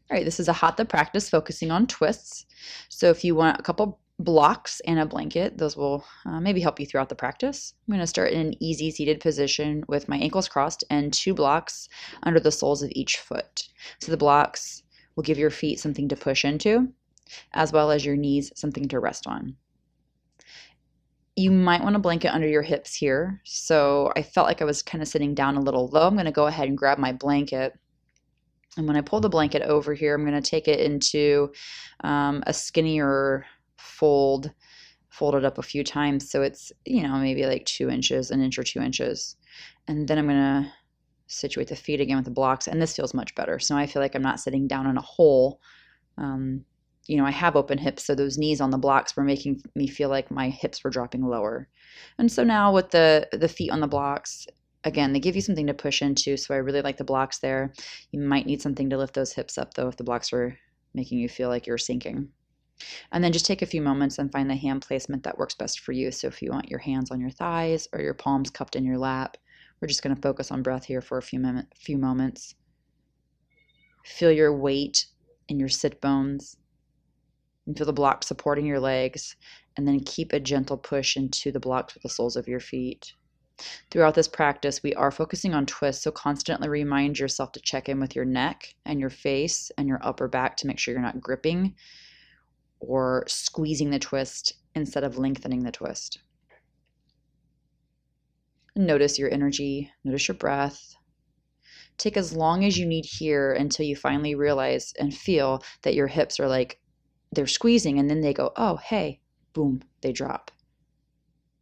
All right, this is a Hatha practice focusing on twists. So if you want a couple blocks and a blanket, those will maybe help you throughout the practice. I'm going to start in an easy seated position with my ankles crossed and 2 blocks under the soles of each foot. So the blocks will give your feet something to push into, as well as your knees something to rest on. You might want a blanket under your hips here. So I felt like I was kind of sitting down a little low. I'm going to go ahead and grab my blanket. And when I pull the blanket over here, I'm going to take it into a skinnier fold, fold it up a few times. So it's, maybe like 2 inches, an inch or 2 inches. And then I'm going to situate the feet again with the blocks. And this feels much better. So I feel like I'm not sitting down in a hole. I have open hips, so those knees on the blocks were making me feel like my hips were dropping lower. And so now with the feet on the blocks, again, they give you something to push into, so I really like the blocks there. You might need something to lift those hips up, though, if the blocks are making you feel like you're sinking. And then just take a few moments and find the hand placement that works best for you. So if you want your hands on your thighs or your palms cupped in your lap, we're just going to focus on breath here for a few moments. Feel your weight in your sit bones. And feel the blocks supporting your legs, and then keep a gentle push into the blocks with the soles of your feet. Throughout this practice, we are focusing on twists, so constantly remind yourself to check in with your neck and your face and your upper back to make sure you're not gripping or squeezing the twist instead of lengthening the twist. Notice your energy, notice your breath. Take as long as you need here until you finally realize and feel that your hips are like they're squeezing, and then they go, oh, hey, boom, they drop.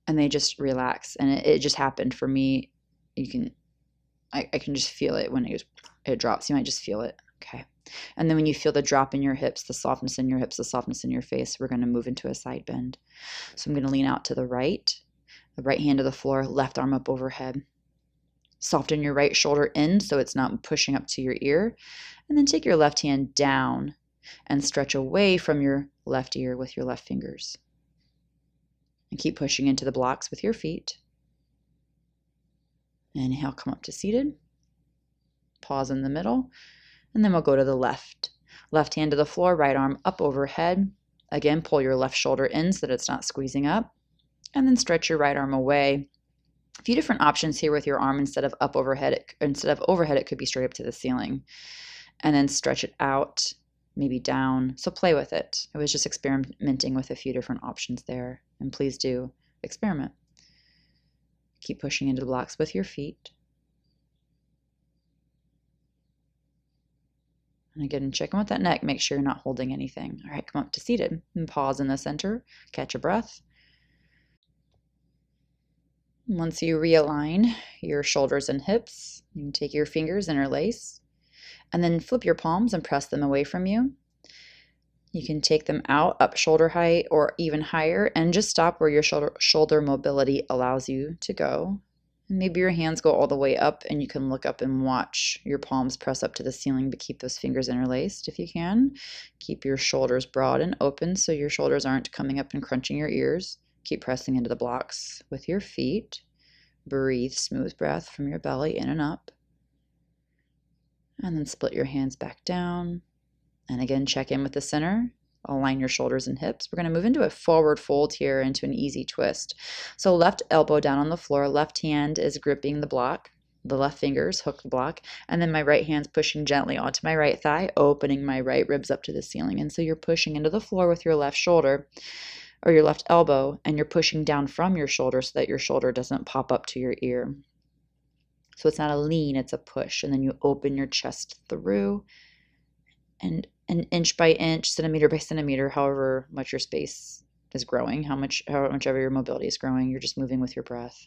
And they just relax. And it just happened for me. I can just feel it when it drops. You might just feel it. Okay. And then when you feel the drop in your hips, the softness in your hips, the softness in your face, we're going to move into a side bend. So I'm going to lean out to the right hand to the floor, left arm up overhead. Soften your right shoulder in so it's not pushing up to your ear. And then take your left hand down and stretch away from your left ear with your left fingers. And keep pushing into the blocks with your feet. Inhale, come up to seated. Pause in the middle. And then we'll go to the left. Left hand to the floor, right arm up overhead. Again, pull your left shoulder in so that it's not squeezing up. And then stretch your right arm away. A few different options here with your arm. Instead of overhead, it could be straight up to the ceiling. And then stretch it out, maybe down. So play with it. I was just experimenting with a few different options there. And please do experiment. Keep pushing into the blocks with your feet. And again, check in with that neck. Make sure you're not holding anything. All right, come up to seated and pause in the center. Catch a breath. Once you realign your shoulders and hips, you can take your fingers, interlace, and then flip your palms and press them away from you. You can take them out, up shoulder height or even higher, and just stop where your shoulder mobility allows you to go. And maybe your hands go all the way up and you can look up and watch your palms press up to the ceiling, but keep those fingers interlaced if you can. Keep your shoulders broad and open so your shoulders aren't coming up and crunching your ears. Keep pressing into the blocks with your feet. Breathe smooth breath from your belly in and up. And then split your hands back down. And again, check in with the center. Align your shoulders and hips. We're going to move into a forward fold here, into an easy twist. So left elbow down on the floor. Left hand is gripping the block. The left fingers hook the block. And then my right hand's pushing gently onto my right thigh, opening my right ribs up to the ceiling. And so you're pushing into the floor with your left shoulder or your left elbow, and you're pushing down from your shoulder so that your shoulder doesn't pop up to your ear. So it's not a lean, it's a push. And then you open your chest through, and inch by inch, centimeter by centimeter, however much your space is growing, however much ever your mobility is growing, you're just moving with your breath.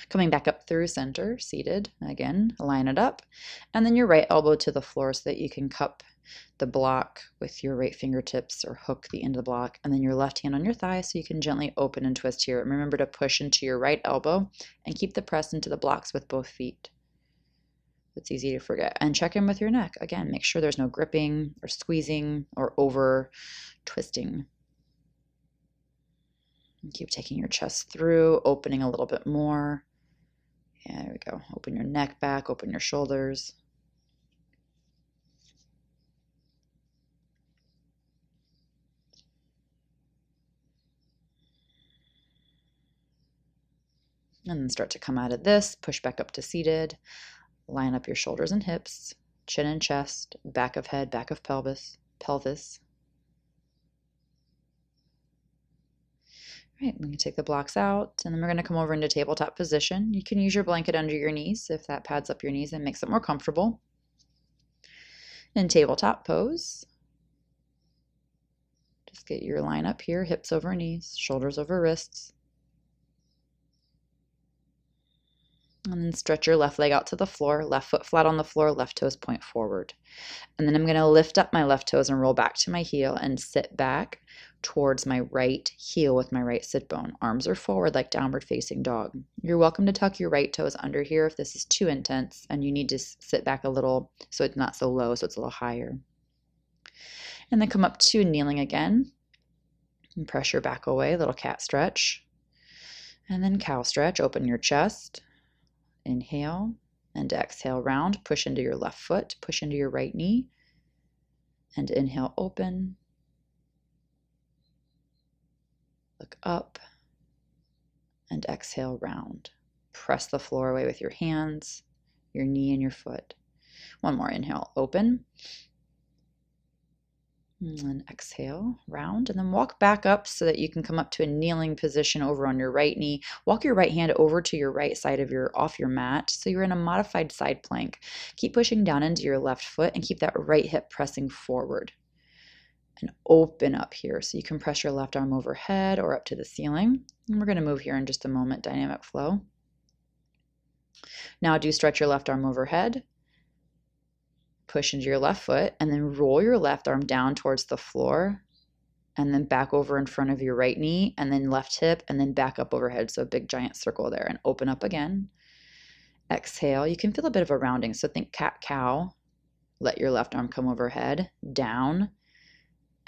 Coming back up through center, seated. Again, line it up. And then your right elbow to the floor so that you can cup the block with your right fingertips or hook the end of the block. And then your left hand on your thigh so you can gently open and twist here. And remember to push into your right elbow and keep the press into the blocks with both feet. It's easy to forget. And check in with your neck. Again, make sure there's no gripping or squeezing or over twisting. And keep taking your chest through, opening a little bit more. Yeah, there we go. Open your neck back, open your shoulders. And then start to come out of this, push back up to seated, line up your shoulders and hips, chin and chest, back of head, back of pelvis. All right, we can take the blocks out, and then we're going to come over into tabletop position. You can use your blanket under your knees if that pads up your knees and makes it more comfortable. In tabletop pose, just get your line up here, hips over knees, shoulders over wrists. And then stretch your left leg out to the floor, left foot flat on the floor, left toes point forward. And then I'm going to lift up my left toes and roll back to my heel and sit back towards my right heel with my right sit bone. Arms are forward like downward facing dog. You're welcome to tuck your right toes under here if this is too intense and you need to sit back a little so it's not so low, so it's a little higher. And then come up to kneeling again and press your back away, little cat stretch. And then cow stretch, open your chest. Inhale and exhale, round, push into your left foot, push into your right knee, and inhale, open, look up, and exhale, round. Press the floor away with your hands, your knee, and your foot. One more, inhale, open, and then exhale, round, and then walk back up so that you can come up to a kneeling position over on your right knee. Walk your right hand over to your right side of off your mat, so you're in a modified side plank. Keep pushing down into your left foot and keep that right hip pressing forward. And open up here, so you can press your left arm overhead or up to the ceiling. And we're going to move here in just a moment, dynamic flow. Now do stretch your left arm overhead. Push into your left foot and then roll your left arm down towards the floor and then back over in front of your right knee and then left hip and then back up overhead. So a big giant circle there and open up again. Exhale. You can feel a bit of a rounding. So think cat cow. Let your left arm come overhead, down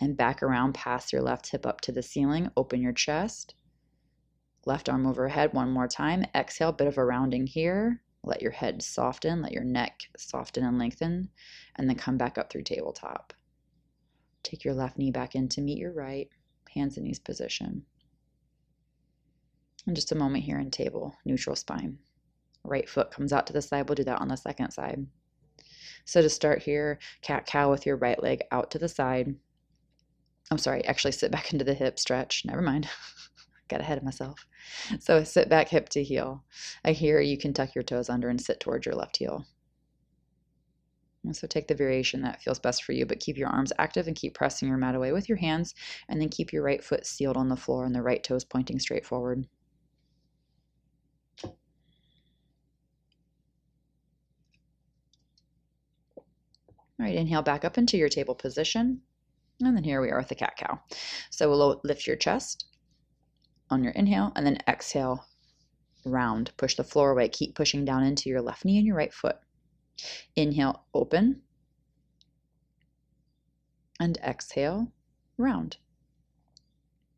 and back around past your left hip up to the ceiling. Open your chest. Left arm overhead one more time. Exhale, bit of a rounding here. Let your head soften, let your neck soften and lengthen, and then come back up through tabletop. Take your left knee back in to meet your right, hands and knees position. And just a moment here in table, neutral spine. Right foot comes out to the side, we'll do that on the second side. So to start here, cat-cow with your right leg out to the side. I'm sorry, actually sit back into the hip stretch, never mind. Got ahead of myself. So sit back hip to heel. Here you can tuck your toes under and sit towards your left heel. And so take the variation that feels best for you, but keep your arms active and keep pressing your mat away with your hands, and then keep your right foot sealed on the floor and the right toes pointing straight forward. All right, inhale back up into your table position. And then here we are with the cat-cow. So we'll lift your chest on your inhale, and then exhale, round. Push the floor away. Keep pushing down into your left knee and your right foot. Inhale, open. And exhale, round.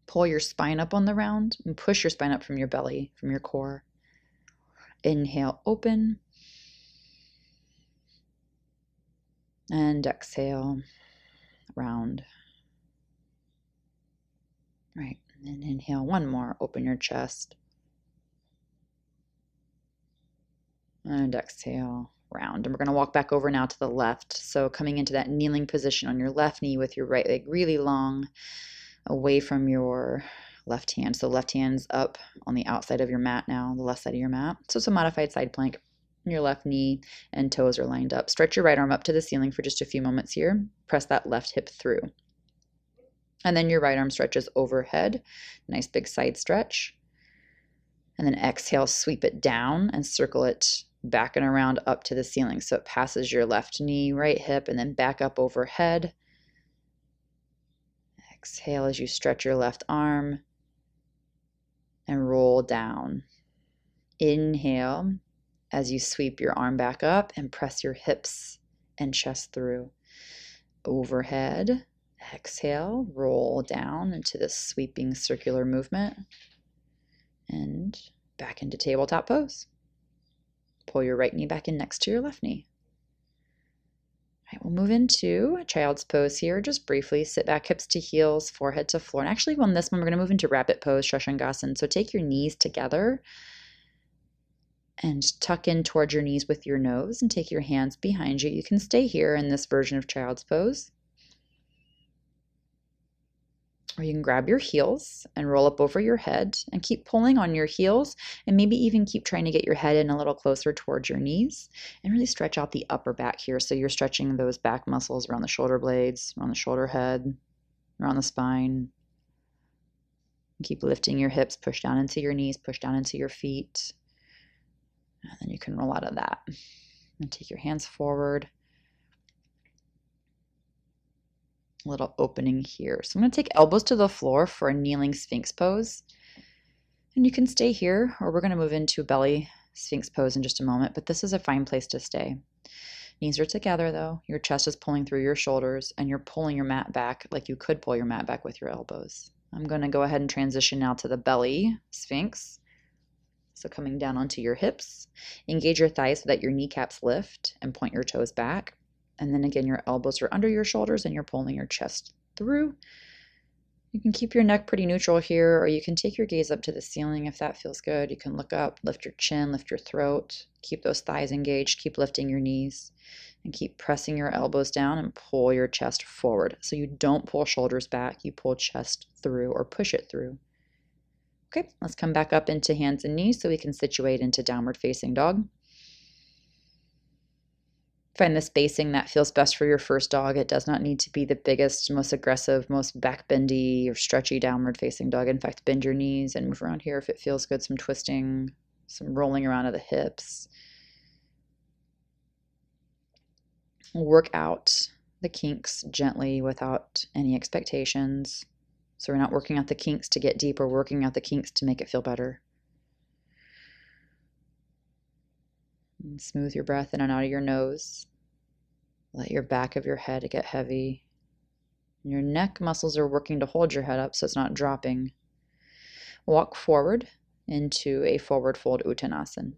Pull your spine up on the round and push your spine up from your belly, from your core. Inhale, open. And exhale, round. Right. And inhale one more, open your chest. And exhale, round. And we're going to walk back over now to the left. So coming into that kneeling position on your left knee with your right leg really long away from your left hand. So left hand's up on the outside of your mat now, the left side of your mat. So it's a modified side plank. Your left knee and toes are lined up. Stretch your right arm up to the ceiling for just a few moments here. Press that left hip through. And then your right arm stretches overhead. Nice big side stretch. And then exhale, sweep it down and circle it back and around up to the ceiling. So it passes your left knee, right hip, and then back up overhead. Exhale as you stretch your left arm and roll down. Inhale as you sweep your arm back up and press your hips and chest through. Overhead. Exhale, roll down into this sweeping circular movement and back into tabletop pose. Pull your right knee back in next to your left knee. All right, we'll move into child's pose here. Just briefly sit back, hips to heels, forehead to floor. And actually on this one, we're going to move into rabbit pose, Shashangasana. So take your knees together And tuck in towards your knees with your nose and take your hands behind you. You can stay here in this version of child's pose. Or you can grab your heels and roll up over your head and keep pulling on your heels, and maybe even keep trying to get your head in a little closer towards your knees and really stretch out the upper back here. So you're stretching those back muscles around the shoulder blades, around the shoulder head, around the spine. Keep lifting your hips, push down into your knees, push down into your feet. And then you can roll out of that. And take your hands forward. A little opening here. So I'm going to take elbows to the floor for a kneeling Sphinx pose. And you can stay here, or we're going to move into belly Sphinx pose in just a moment, but this is a fine place to stay. Knees are together though. Your chest is pulling through your shoulders, and you're pulling your mat back like you could pull your mat back with your elbows. I'm going to go ahead and transition now to the belly Sphinx. So coming down onto your hips, engage your thighs so that your kneecaps lift and point your toes back. And then again, your elbows are under your shoulders and you're pulling your chest through. You can keep your neck pretty neutral here, or you can take your gaze up to the ceiling if that feels good. You can look up, lift your chin, lift your throat, keep those thighs engaged, keep lifting your knees, and keep pressing your elbows down and pull your chest forward. So you don't pull shoulders back, you pull chest through or push it through. Okay, let's come back up into hands and knees so we can situate into downward facing dog. Find the spacing that feels best for your first dog. It does not need to be the biggest, most aggressive, most back bendy or stretchy downward facing dog. In fact, bend your knees and move around here if it feels good. Some twisting, some rolling around of the hips. Work out the kinks gently without any expectations. So we're not working out the kinks to get deep, we're working out the kinks to make it feel better. And smooth your breath in and out of your nose. Let your back of your head get heavy. Your neck muscles are working to hold your head up so it's not dropping. Walk forward into a forward fold Uttanasana.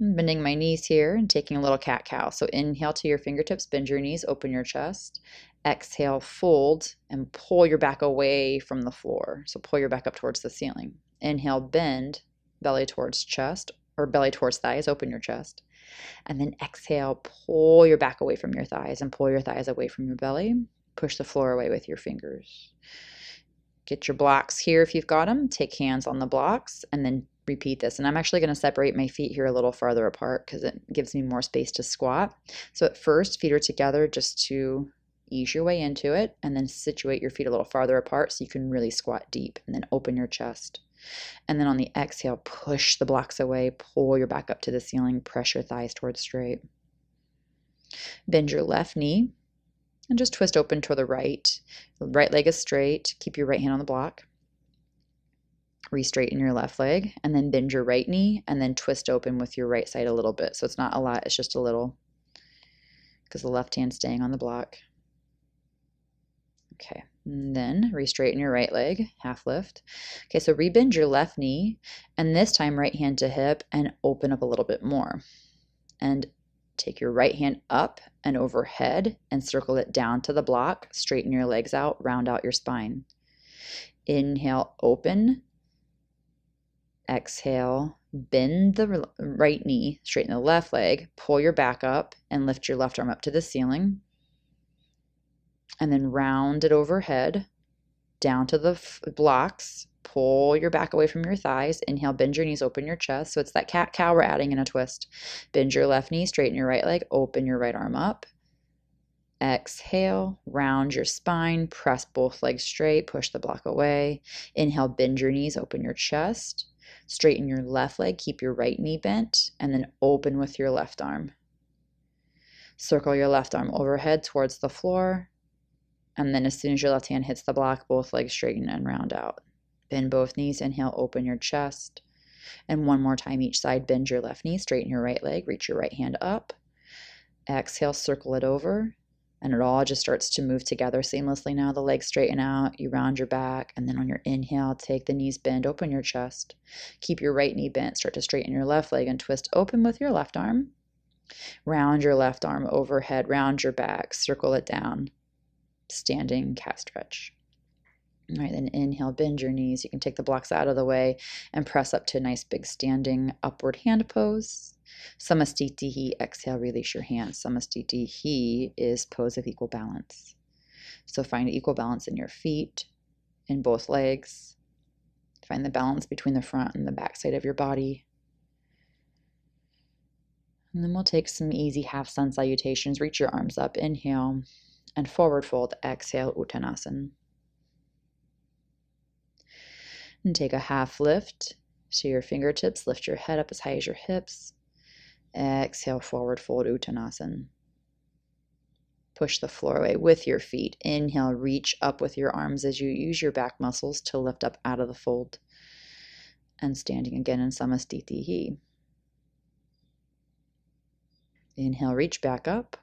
I'm bending my knees here and taking a little cat-cow. So inhale to your fingertips, bend your knees, open your chest. Exhale, fold, and pull your back away from the floor. So pull your back up towards the ceiling. Inhale, bend, belly towards chest, or belly towards thighs, open your chest. And then exhale, pull your back away from your thighs and pull your thighs away from your belly. Push the floor away with your fingers. Get your blocks here if you've got them. Take hands on the blocks and then repeat this. And I'm actually going to separate my feet here a little farther apart because it gives me more space to squat. So at first, feet are together just to ease your way into it, and then situate your feet a little farther apart so you can really squat deep, and then open your chest. And then on the exhale, push the blocks away, pull your back up to the ceiling, press your thighs towards straight. Bend your left knee and just twist open to the right. The right leg is straight. Keep your right hand on the block. Re-straighten your left leg and then bend your right knee and then twist open with your right side a little bit. So it's not a lot, it's just a little because the left hand's staying on the block. Okay, and then re-straighten your right leg, half lift. Okay, so rebend your left knee, and this time right hand to hip and open up a little bit more. And take your right hand up and overhead and circle it down to the block. Straighten your legs out, round out your spine. Inhale, open. Exhale, bend the right knee, straighten the left leg, pull your back up and lift your left arm up to the ceiling. And then round it overhead, down to the blocks. Pull your back away from your thighs. Inhale, bend your knees, open your chest. So it's that cat-cow we're adding in a twist. Bend your left knee, straighten your right leg, open your right arm up. Exhale, round your spine, press both legs straight, push the block away. Inhale, bend your knees, open your chest. Straighten your left leg, keep your right knee bent, and then open with your left arm. Circle your left arm overhead towards the floor. And then as soon as your left hand hits the block, both legs straighten and round out. Bend both knees, inhale, open your chest. And one more time each side, bend your left knee, straighten your right leg, reach your right hand up. Exhale, circle it over. And it all just starts to move together seamlessly now. The legs straighten out, you round your back, and then on your inhale, take the knees bend, open your chest. Keep your right knee bent, start to straighten your left leg and twist open with your left arm. Round your left arm overhead, round your back, circle it down. Standing cat stretch. All right, then inhale, bend your knees. You can take the blocks out of the way and press up to a nice big standing upward hand pose. Samastitihi, exhale, release your hands. Samastitihi is pose of equal balance. So find equal balance in your feet, in both legs. Find the balance between the front and the back side of your body. And then we'll take some easy half sun salutations. Reach your arms up, inhale, and forward fold, exhale, Uttanasana. And take a half lift to your fingertips. Lift your head up as high as your hips. Exhale, forward fold, Uttanasana. Push the floor away with your feet. Inhale, reach up with your arms as you use your back muscles to lift up out of the fold. And standing again in Samastitihi. Inhale, reach back up.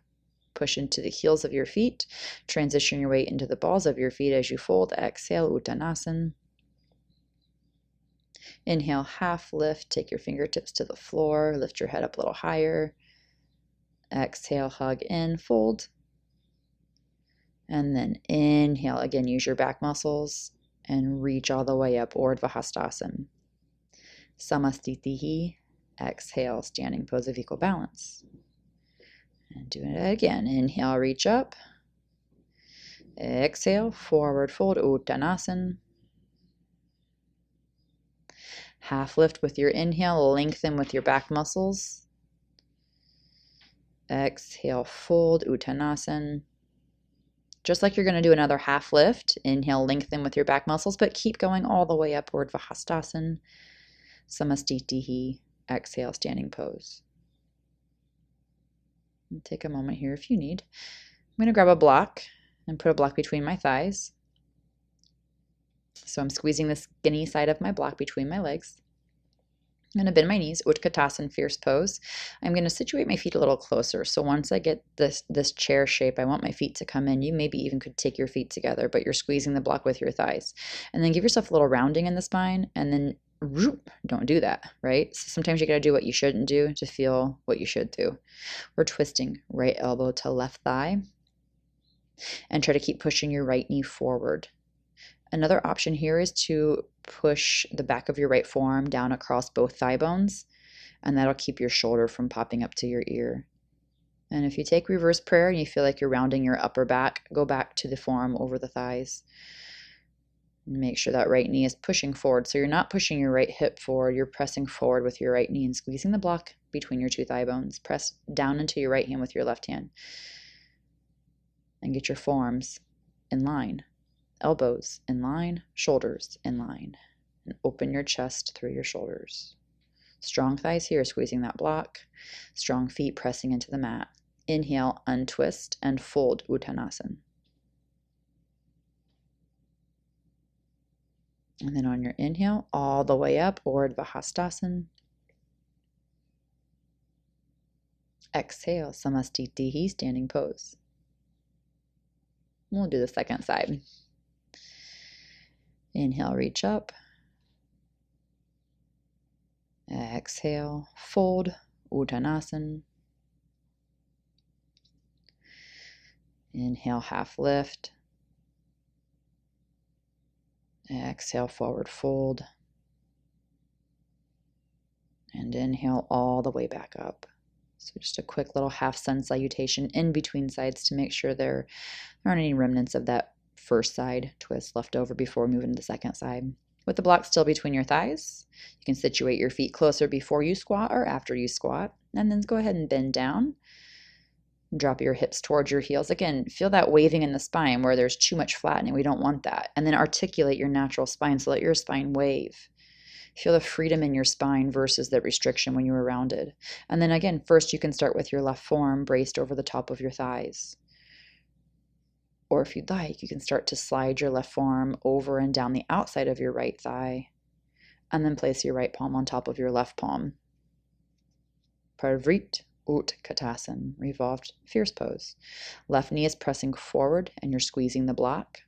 Push into the heels of your feet. Transition your weight into the balls of your feet as you fold. Exhale, Uttanasana. Inhale, half lift. Take your fingertips to the floor. Lift your head up a little higher. Exhale, hug in, fold. And then inhale, again, use your back muscles and reach all the way up, Urdhva Hastasana. Samastitihi, exhale, standing pose of equal balance. And doing it again. Inhale, reach up. Exhale, forward fold, Uttanasana. Half lift with your inhale, lengthen with your back muscles. Exhale, fold, Uttanasana. Just like you're going to do another half lift, inhale, lengthen with your back muscles, but keep going all the way up, Urdhva Hastasana. Samastitihi, exhale, standing pose. And take a moment here if you need. I'm going to grab a block and put a block between my thighs. So I'm squeezing the skinny side of my block between my legs. I'm going to bend my knees, Utkatasana, fierce pose. I'm going to situate my feet a little closer. So once I get this chair shape, I want my feet to come in. You maybe even could take your feet together, but you're squeezing the block with your thighs. And then give yourself a little rounding in the spine, and then don't do that, right? So sometimes you got to do what you shouldn't do to feel what you should do. We're twisting right elbow to left thigh, and try to keep pushing your right knee forward. Another option here is to push the back of your right forearm down across both thigh bones, and that'll keep your shoulder from popping up to your ear. And if you take reverse prayer and you feel like you're rounding your upper back, go back to the forearm over the thighs. Make sure that right knee is pushing forward. So you're not pushing your right hip forward, you're pressing forward with your right knee and squeezing the block between your two thigh bones. Press down into your right hand with your left hand. And get your forearms in line. Elbows in line, shoulders in line. And open your chest through your shoulders. Strong thighs here, squeezing that block. Strong feet pressing into the mat. Inhale, untwist, and fold Uttanasana. And then on your inhale, all the way up, Urdhva Hastasana. Exhale, Samastitihi, standing pose. We'll do the second side. Inhale, reach up. Exhale, fold, Uttanasana. Inhale, half lift. Exhale, forward fold. And inhale all the way back up. So just a quick little half sun salutation in between sides to make sure there aren't any remnants of that first side twist left over before moving to the second side. With the block still between your thighs, you can situate your feet closer before you squat or after you squat. And then go ahead and bend down. Drop your hips towards your heels. Again, feel that waving in the spine where there's too much flattening. We don't want that. And then articulate your natural spine, so let your spine wave. Feel the freedom in your spine versus the restriction when you were rounded. And then again, first you can start with your left forearm braced over the top of your thighs. Or if you'd like, you can start to slide your left forearm over and down the outside of your right thigh, and then place your right palm on top of your left palm. Parvrit Utkatasana, revolved fierce pose. Left knee is pressing forward and you're squeezing the block.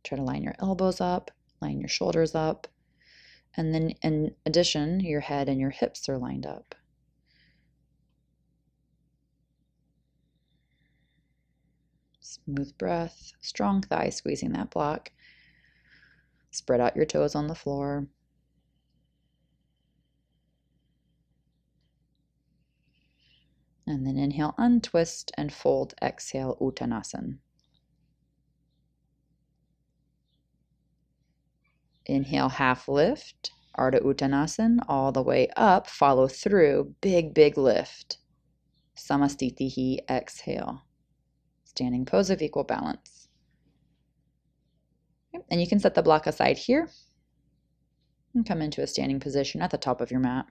Try to line your elbows up, line your shoulders up, and then in addition, your head and your hips are lined up. Smooth breath, strong thigh squeezing that block. Spread out your toes on the floor. And then inhale, untwist and fold. Exhale, Uttanasana. Inhale, half lift, Ardha Uttanasana, all the way up. Follow through, big, big lift. Samastitihi, exhale. Standing pose of equal balance. And you can set the block aside here and come into a standing position at the top of your mat.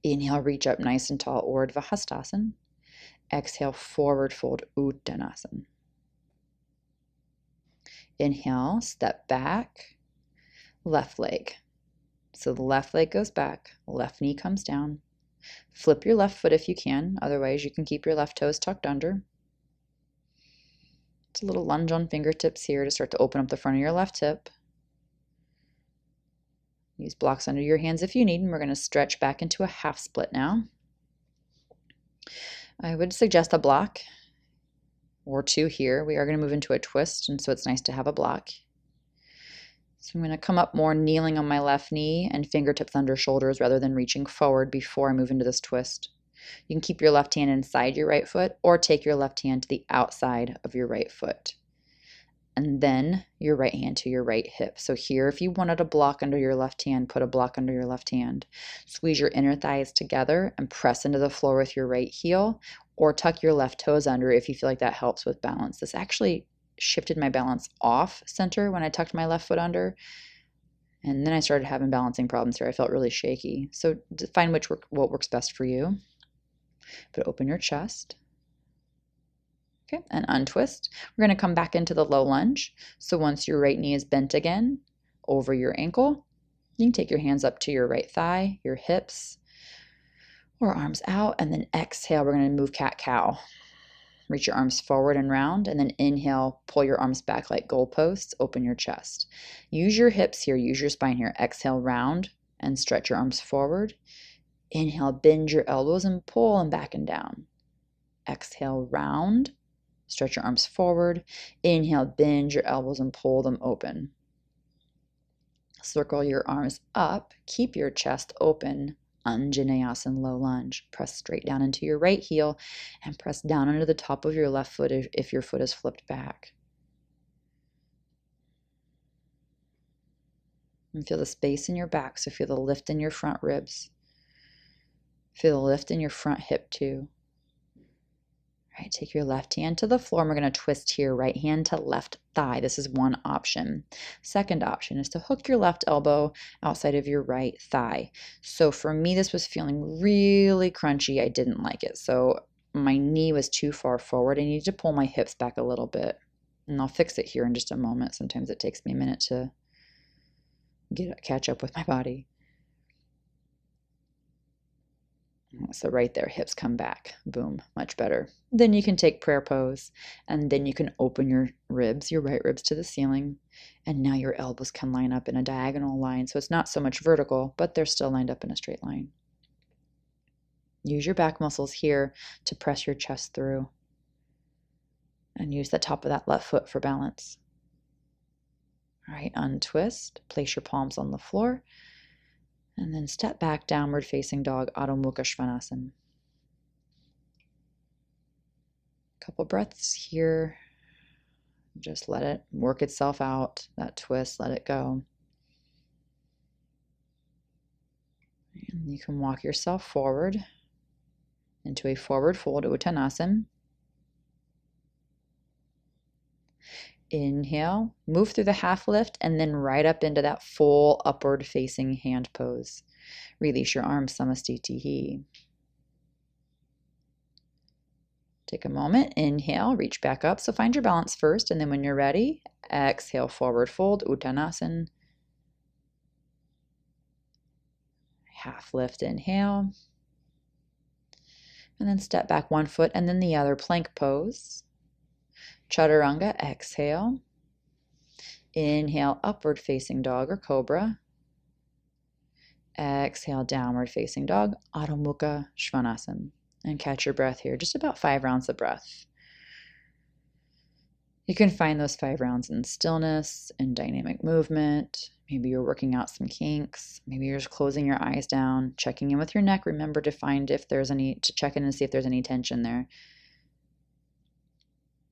Inhale, reach up nice and tall, Urdhva Hastasana. Exhale, forward fold, Uttanasana. Inhale, step back, left leg. So the left leg goes back, left knee comes down. Flip your left foot if you can, otherwise you can keep your left toes tucked under. It's a little lunge on fingertips here to start to open up the front of your left hip. Use blocks under your hands if you need, and we're going to stretch back into a half split now. I would suggest a block or two here. We are going to move into a twist, and so it's nice to have a block. So I'm going to come up more kneeling on my left knee and fingertips under shoulders rather than reaching forward before I move into this twist. You can keep your left hand inside your right foot or take your left hand to the outside of your right foot. And then your right hand to your right hip. So here, if you wanted a block under your left hand, put a block under your left hand. Squeeze your inner thighs together and press into the floor with your right heel, or tuck your left toes under if you feel like that helps with balance. This actually shifted my balance off center when I tucked my left foot under. And then I started having balancing problems here. I felt really shaky. So find what works best for you. But open your chest. Okay, and untwist. We're going to come back into the low lunge. So once your right knee is bent again over your ankle, you can take your hands up to your right thigh, your hips, or arms out, and then exhale. We're going to move cat-cow. Reach your arms forward and round, and then inhale, pull your arms back like goalposts, open your chest. Use your hips here, use your spine here. Exhale, round, and stretch your arms forward. Inhale, bend your elbows and pull them back and down. Exhale, round, stretch your arms forward. Inhale, bend your elbows and pull them open. Circle your arms up, keep your chest open. Anjaneyasana, low lunge. Press straight down into your right heel and press down under the top of your left foot if your foot is flipped back. And feel the space in your back, so feel the lift in your front ribs. Feel the lift in your front hip too. All right, take your left hand to the floor, and we're going to twist here, right hand to left thigh. This is one option. Second option is to hook your left elbow outside of your right thigh. So for me, this was feeling really crunchy. I didn't like it. So my knee was too far forward. I needed to pull my hips back a little bit. And I'll fix it here in just a moment. Sometimes it takes me a minute to catch up with my body. So right there, hips come back. Boom, much better. Then you can take prayer pose, and then you can open your ribs, your right ribs to the ceiling, and now your elbows can line up in a diagonal line. So it's not so much vertical, but they're still lined up in a straight line. Use your back muscles here to press your chest through, and use the top of that left foot for balance. All right, untwist, place your palms on the floor, and then step back, downward facing dog, Adho Mukha Svanasana. Couple breaths here. Just let it work itself out. That twist, let it go. And you can walk yourself forward into a forward fold, Uttanasana. Inhale, move through the half lift, and then right up into that full upward facing hand pose. Release your arms, Samastitihi. Take a moment, inhale, reach back up. So find your balance first, and then when you're ready, exhale, forward fold, Uttanasana. Half lift, inhale. And then step back one foot and then the other, plank pose. Chaturanga, exhale. Inhale, upward facing dog or cobra. Exhale, downward facing dog, Adho Mukha Svanasana. And catch your breath here, just about 5 rounds of breath. You can find those 5 rounds in stillness and dynamic movement. Maybe you're working out some kinks. Maybe you're just closing your eyes down, checking in with your neck. Remember to find if there's any, to check in and see if there's any tension there.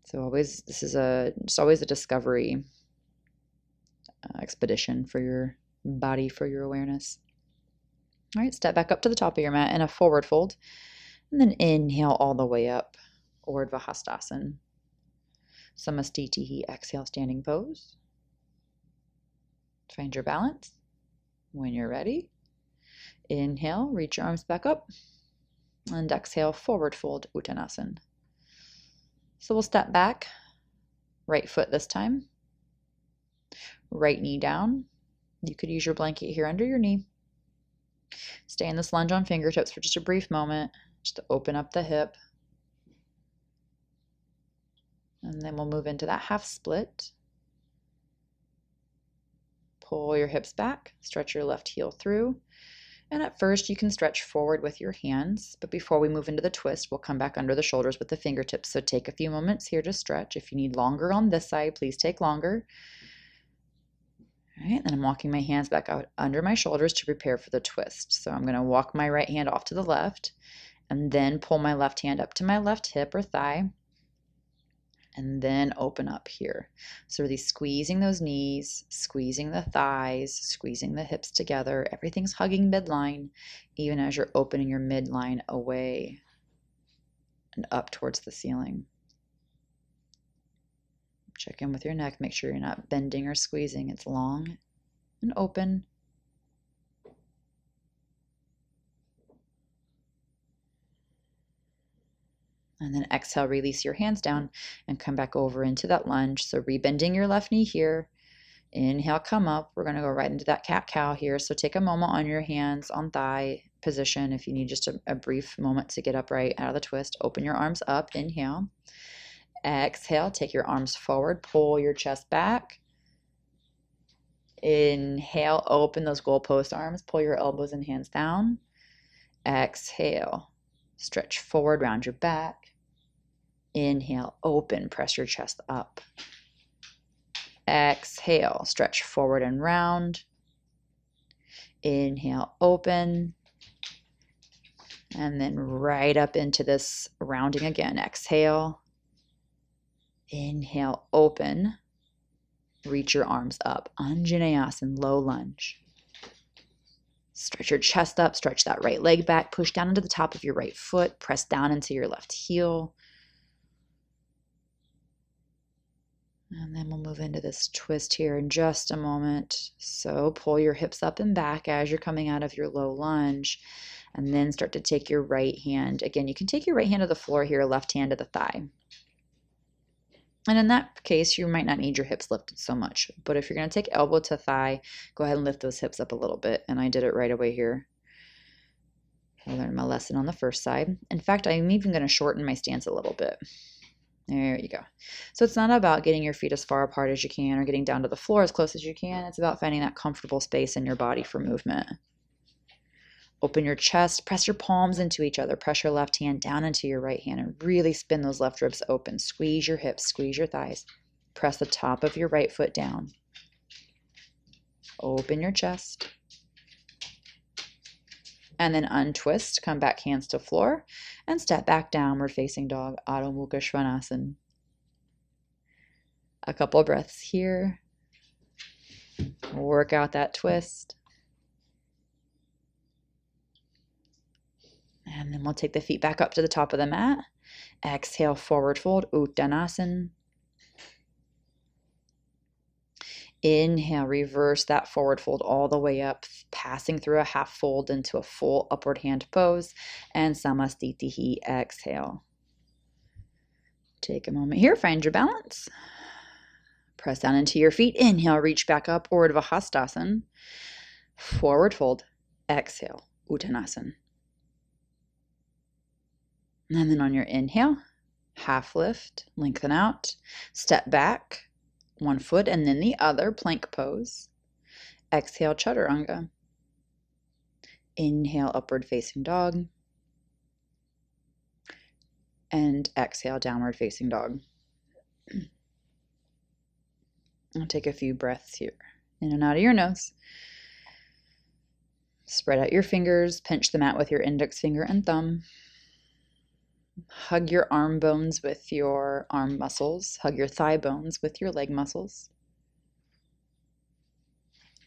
So it's always a discovery expedition for your body, for your awareness. All right, step back up to the top of your mat in a forward fold, and then inhale all the way up, Urdhva Hastasana. Samastitihi, exhale, standing pose. Find your balance. When you're ready, inhale, reach your arms back up, and exhale, forward fold, Uttanasana. So we'll step back, right foot this time, right knee down. You could use your blanket here under your knee. Stay in this lunge on fingertips for just a brief moment, just to open up the hip. And then we'll move into that half split. Pull your hips back, stretch your left heel through. And at first you can stretch forward with your hands, but before we move into the twist, we'll come back under the shoulders with the fingertips. So take a few moments here to stretch. If you need longer on this side, please take longer. All right, then I'm walking my hands back out under my shoulders to prepare for the twist. So I'm going to walk my right hand off to the left and then pull my left hand up to my left hip or thigh and then open up here. So really squeezing those knees, squeezing the thighs, squeezing the hips together. Everything's hugging midline, even as you're opening your midline away and up towards the ceiling. Check in with your neck. Make sure you're not bending or squeezing. It's long and open. And then exhale, release your hands down and come back over into that lunge. So rebending your left knee here. Inhale, come up. We're going to go right into that cat-cow here. So take a moment on your hands on thigh position. If you need just a brief moment to get upright out of the twist, open your arms up. Inhale. Exhale, take your arms forward, pull your chest back. Inhale, open those goalpost arms, pull your elbows and hands down. Exhale, stretch forward, round your back. Inhale, open, press your chest up. Exhale, stretch forward and round. Inhale, open. And then right up into this rounding again. Exhale. Inhale, open. Reach your arms up. Anjaneyasana, low lunge. Stretch your chest up, stretch that right leg back, push down into the top of your right foot, press down into your left heel. And then we'll move into this twist here in just a moment. So pull your hips up and back as you're coming out of your low lunge. And then start to take your right hand. Again, you can take your right hand to the floor here, left hand to the thigh. And in that case, you might not need your hips lifted so much. But if you're going to take elbow to thigh, go ahead and lift those hips up a little bit. And I did it right away here. I learned my lesson on the first side. In fact, I'm even going to shorten my stance a little bit. There you go. So it's not about getting your feet as far apart as you can or getting down to the floor as close as you can. It's about finding that comfortable space in your body for movement. Open your chest, press your palms into each other, press your left hand down into your right hand and really spin those left ribs open. Squeeze your hips, squeeze your thighs. Press the top of your right foot down. Open your chest. And then untwist, come back hands to floor and step back downward facing dog, Adho Mukha Svanasana. A couple of breaths here. Work out that twist. And then we'll take the feet back up to the top of the mat. Exhale, forward fold, Uttanasana. Inhale, reverse that forward fold all the way up, passing through a half fold into a full upward hand pose. And Samastitihi, exhale. Take a moment here, find your balance. Press down into your feet. Inhale, reach back up, Urdhva Hastasana. Forward fold, exhale, Uttanasana. And then on your inhale, half lift, lengthen out, step back, one foot and then the other, plank pose. Exhale, Chaturanga. Inhale, upward facing dog. And exhale, downward facing dog. I'll take a few breaths here. In and out of your nose. Spread out your fingers, pinch the mat with your index finger and thumb. Hug your arm bones with your arm muscles. Hug your thigh bones with your leg muscles.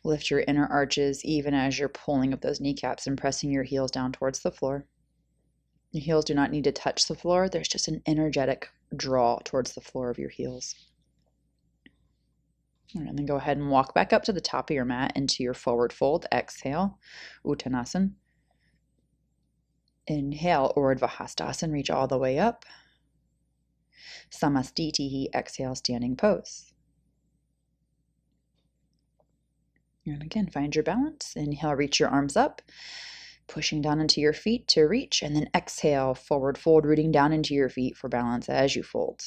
Lift your inner arches even as you're pulling up those kneecaps and pressing your heels down towards the floor. Your heels do not need to touch the floor. There's just an energetic draw towards the floor of your heels. And then go ahead and walk back up to the top of your mat into your forward fold. Exhale, Uttanasana. Inhale, Urdhva Hastasana, reach all the way up. Samastitihi, exhale, standing pose. And again, find your balance. Inhale, reach your arms up, pushing down into your feet to reach, and then exhale, forward fold, rooting down into your feet for balance as you fold.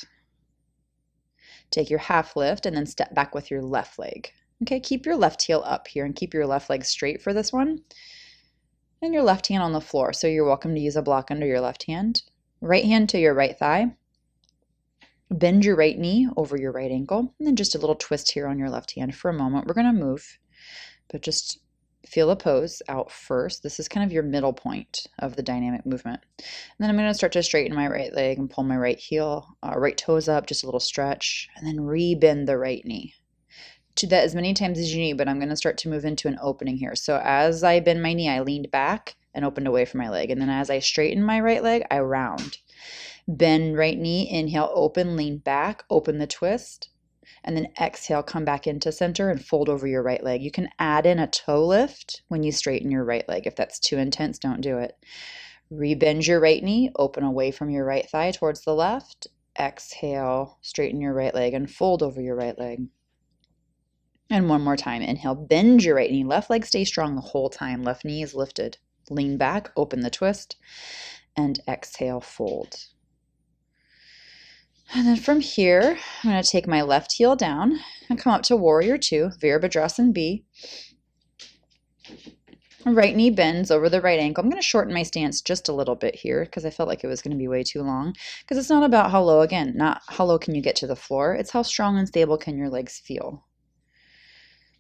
Take your half lift and then step back with your left leg. Okay, keep your left heel up here and keep your left leg straight for this one. And your left hand on the floor. So you're welcome to use a block under your left hand. Right hand to your right thigh. Bend your right knee over your right ankle. And then just a little twist here on your left hand for a moment. We're going to move, but just feel the pose out first. This is kind of your middle point of the dynamic movement. And then I'm going to start to straighten my right leg and pull my right heel, right toes up, just a little stretch, and then re-bend the right knee. Do that as many times as you need, but I'm going to start to move into an opening here. So as I bend my knee, I leaned back and opened away from my leg. And then as I straighten my right leg, I round. Bend right knee, inhale, open, lean back, open the twist. And then exhale, come back into center and fold over your right leg. You can add in a toe lift when you straighten your right leg. If that's too intense, don't do it. Rebend your right knee, open away from your right thigh towards the left. Exhale, straighten your right leg and fold over your right leg. And one more time. Inhale, bend your right knee. Left leg stay strong the whole time. Left knee is lifted. Lean back, open the twist, and exhale, fold. And then from here, I'm going to take my left heel down and come up to Warrior Two, Virabhadrasana B. Right knee bends over the right ankle. I'm going to shorten my stance just a little bit here because I felt like it was going to be way too long. Because it's not about how low, again, not how low can you get to the floor. It's how strong and stable can your legs feel.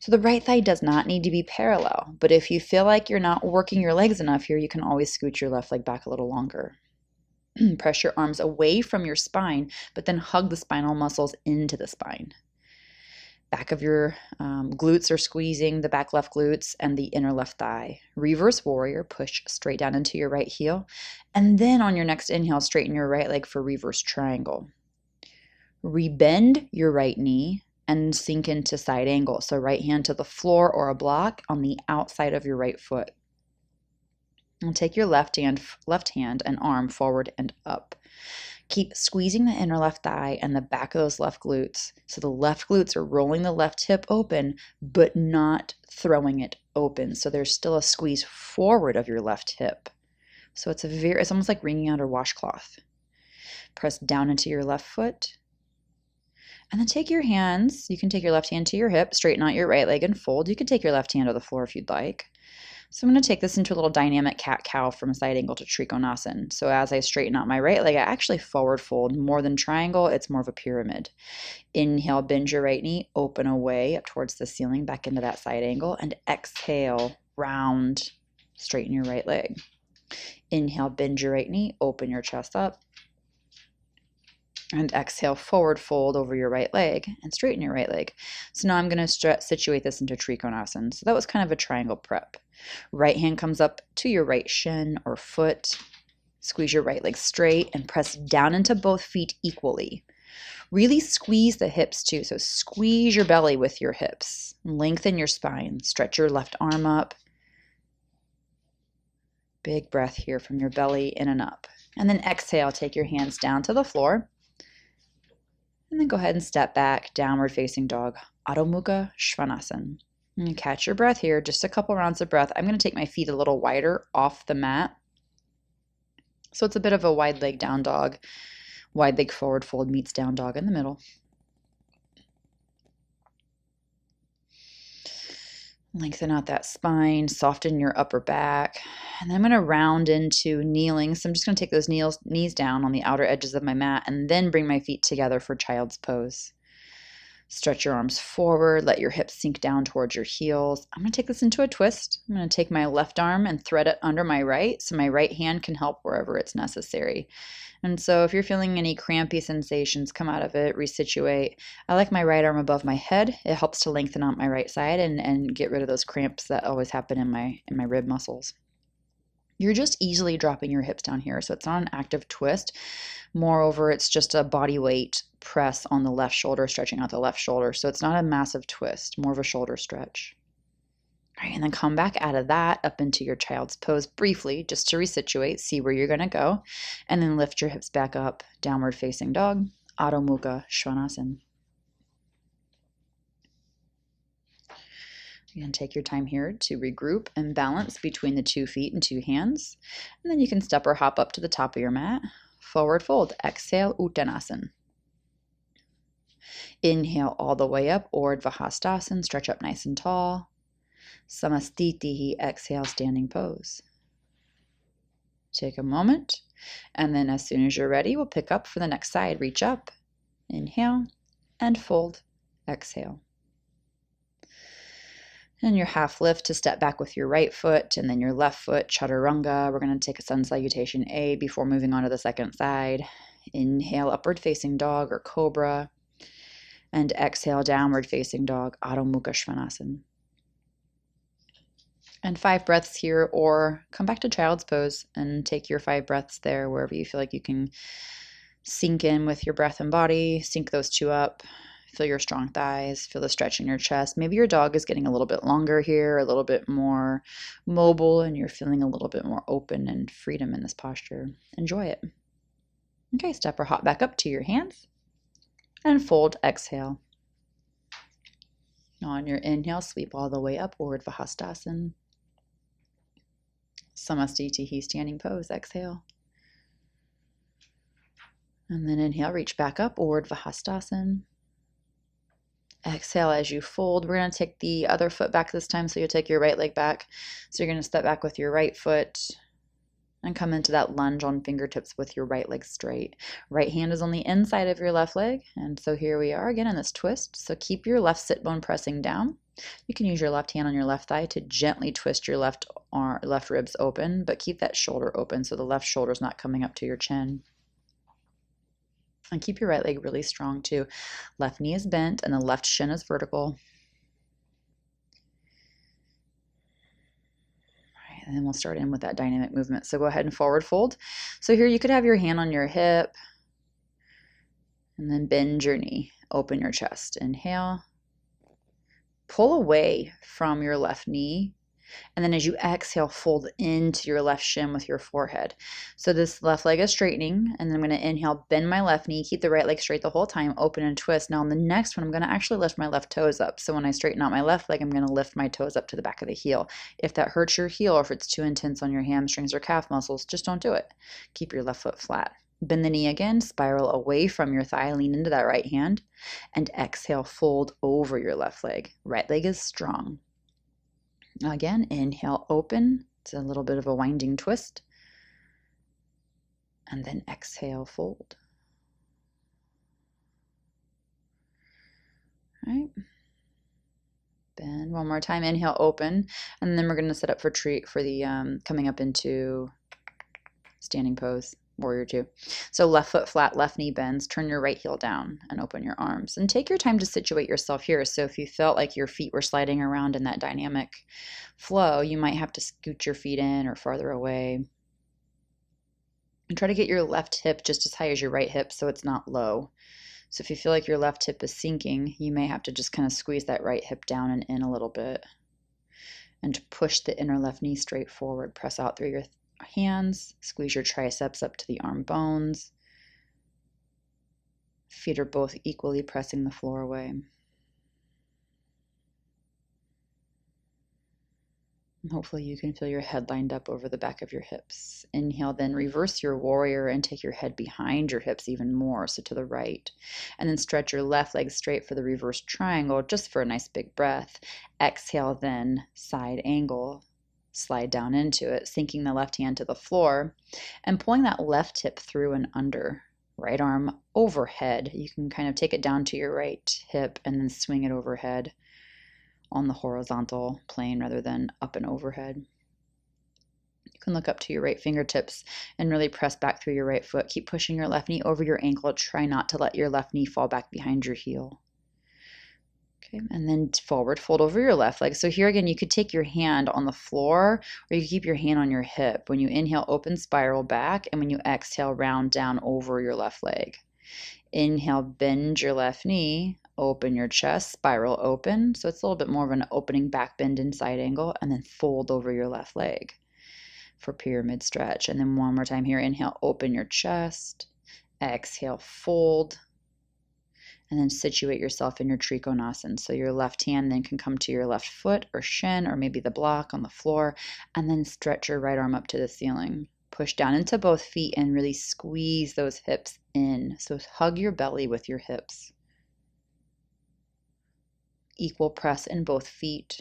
So the right thigh does not need to be parallel, but if you feel like you're not working your legs enough here, you can always scoot your left leg back a little longer. Press your arms away from your spine, but then hug the spinal muscles into the spine. Back of your glutes are squeezing, the back left glutes and the inner left thigh. Reverse warrior, push straight down into your right heel. And then on your next inhale, straighten your right leg for reverse triangle. Rebend your right knee and sink into side angle. So right hand to the floor or a block on the outside of your right foot. And take your left hand and arm forward and up. Keep squeezing the inner left thigh and the back of those left glutes. So the left glutes are rolling the left hip open, but not throwing it open. So there's still a squeeze forward of your left hip. So it's almost like wringing out a washcloth. Press down into your left foot. And then take your hands, you can take your left hand to your hip, straighten out your right leg and fold. You can take your left hand to the floor if you'd like. So I'm going to take this into a little dynamic cat-cow from side angle to Trikonasana. So as I straighten out my right leg, I actually forward fold more than triangle. It's more of a pyramid. Inhale, bend your right knee, open away up towards the ceiling, back into that side angle. And exhale, round, straighten your right leg. Inhale, bend your right knee, open your chest up. And exhale, forward fold over your right leg and straighten your right leg. So now I'm going to situate this into Trikonasana. So that was kind of a triangle prep. Right hand comes up to your right shin or foot. Squeeze your right leg straight and press down into both feet equally. Really squeeze the hips too. So squeeze your belly with your hips. Lengthen your spine. Stretch your left arm up. Big breath here from your belly in and up. And then exhale, take your hands down to the floor. And then go ahead and step back, downward facing dog, Adho Mukha Svanasana. And catch your breath here, just a couple rounds of breath. I'm going to take my feet a little wider off the mat. So it's a bit of a wide leg down dog. Wide leg forward fold meets down dog in the middle. Lengthen out that spine, soften your upper back. And then I'm going to round into kneeling. So I'm just going to take those knees down on the outer edges of my mat and then bring my feet together for child's pose. Stretch your arms forward, let your hips sink down towards your heels. I'm going to take this into a twist. I'm going to take my left arm and thread it under my right so my right hand can help wherever it's necessary. And so if you're feeling any crampy sensations, come out of it, resituate. I like my right arm above my head. It helps to lengthen out my right side and get rid of those cramps that always happen in my rib muscles. You're just easily dropping your hips down here, so it's not an active twist. Moreover, it's just a body weight press on the left shoulder, stretching out the left shoulder. So it's not a massive twist, more of a shoulder stretch. All right, and then come back out of that up into your child's pose briefly, just to resituate, see where you're going to go, and then lift your hips back up, downward facing dog, Adho Mukha Svanasana. You can take your time here to regroup and balance between the 2 feet and 2 hands. And then you can step or hop up to the top of your mat. Forward fold. Exhale, Uttanasana. Inhale all the way up, Urdhva Hastasana. Stretch up nice and tall. Samastitihi. Exhale, standing pose. Take a moment. And then as soon as you're ready, we'll pick up for the next side. Reach up. Inhale and fold. Exhale. And your half lift to step back with your right foot and then your left foot, Chaturanga. We're going to take a sun salutation A before moving on to the second side. Inhale, upward facing dog or cobra. And exhale, downward facing dog, Adho Mukha Svanasana. And 5 breaths here, or come back to child's pose and take your 5 breaths there wherever you feel like you can sink in with your breath and body, sync those 2 up. Feel your strong thighs, feel the stretch in your chest. Maybe your dog is getting a little bit longer here, a little bit more mobile, and you're feeling a little bit more open and freedom in this posture. Enjoy it. Okay, step or hop back up to your hands and fold, exhale. On your inhale, sweep all the way up, Urdhva Hastasana. Samastitihi, standing pose, exhale. And then inhale, reach back up, Urdhva Hastasana. Exhale as you fold. We're going to take the other foot back this time, so you'll take your right leg back. So you're going to step back with your right foot and come into that lunge on fingertips with your right leg straight. Right hand is on the inside of your left leg, and so here we are again in this twist. So keep your left sit bone pressing down. You can use your left hand on your left thigh to gently twist your left ribs open, but keep that shoulder open so the left shoulder is not coming up to your chin. And keep your right leg really strong too. Left knee is bent and the left shin is vertical. All right, and then we'll start in with that dynamic movement. So go ahead and forward fold. So here you could have your hand on your hip and then bend your knee. Open your chest. Inhale. Pull away from your left knee. And then as you exhale, fold into your left shin with your forehead. So this left leg is straightening, and then I'm going to inhale, bend my left knee, keep the right leg straight the whole time, open and twist. Now on the next one, I'm going to actually lift my left toes up. So when I straighten out my left leg, I'm going to lift my toes up to the back of the heel. If that hurts your heel or if it's too intense on your hamstrings or calf muscles, just don't do it. Keep your left foot flat. Bend the knee again, spiral away from your thigh, lean into that right hand, and exhale, fold over your left leg. Right leg is strong. Again, inhale, open. It's a little bit of a winding twist. And then exhale, fold. All right. Bend one more time. Inhale, open. And then we're going to set up for the coming up into standing pose. Warrior 2. So left foot flat, left knee bends, turn your right heel down and open your arms. And take your time to situate yourself here. So if you felt like your feet were sliding around in that dynamic flow, you might have to scoot your feet in or farther away. And try to get your left hip just as high as your right hip so it's not low. So if you feel like your left hip is sinking, you may have to just kind of squeeze that right hip down and in a little bit. And to push the inner left knee straight forward, press out through your hands, squeeze your triceps up to the arm bones. Feet are both equally pressing the floor away. And hopefully you can feel your head lined up over the back of your hips. Inhale, then reverse your warrior and take your head behind your hips even more, so to the right. And then stretch your left leg straight for the reverse triangle, just for a nice big breath. Exhale, then side angle. Slide down into it, sinking the left hand to the floor and pulling that left hip through and under. right arm overhead. You can kind of take it down to your right hip and then swing it overhead on the horizontal plane rather than up and overhead. You can look up to your right fingertips and really press back through your right foot. Keep pushing your left knee over your ankle. Try not to let your left knee fall back behind your heel. Okay, and then forward fold over your left leg. So here again, you could take your hand on the floor or you keep your hand on your hip. When you inhale, open spiral back, and when you exhale, round down over your left leg. Inhale, bend your left knee, open your chest, spiral open. So it's a little bit more of an opening back bend and side angle, and then fold over your left leg for pyramid stretch. And then one more time here, inhale, open your chest, exhale, fold, and then situate yourself in your Trikonasana. So your left hand then can come to your left foot or shin or maybe the block on the floor, and then stretch your right arm up to the ceiling. Push down into both feet and really squeeze those hips in. So hug your belly with your hips. Equal press in both feet,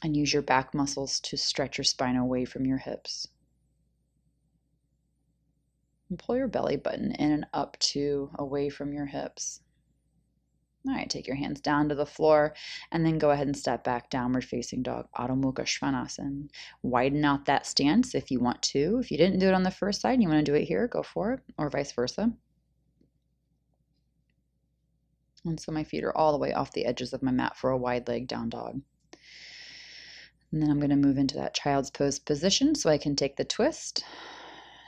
and use your back muscles to stretch your spine away from your hips. And pull your belly button in and up to away from your hips. All right, take your hands down to the floor and then go ahead and step back, downward facing dog, Adho Mukha Svanasana. Widen out that stance if you want to. If you didn't do it on the first side and you want to do it here, go for it, or vice versa. And so my feet are all the way off the edges of my mat for a wide leg down dog. And then I'm going to move into that child's pose position so I can take the twist.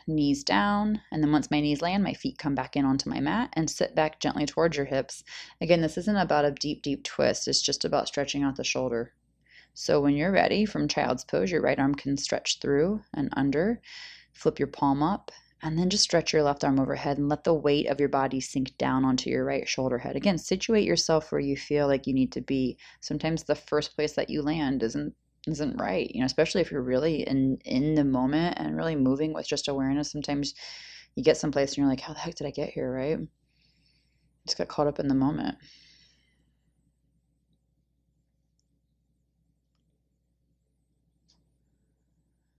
Knees down, and then once my knees land, my feet come back in onto my mat and sit back gently towards your hips. Again, this isn't about a deep, deep twist. It's just about stretching out the shoulder. So when you're ready from child's pose, your right arm can stretch through and under, flip your palm up, and then just stretch your left arm overhead and let the weight of your body sink down onto your right shoulder head. Again, situate yourself where you feel like you need to be. Sometimes the first place that you land isn't right, especially if you're really in the moment and really moving with just awareness. Sometimes you get someplace and you're like, how the heck did I get here, right? Just got caught up in the moment.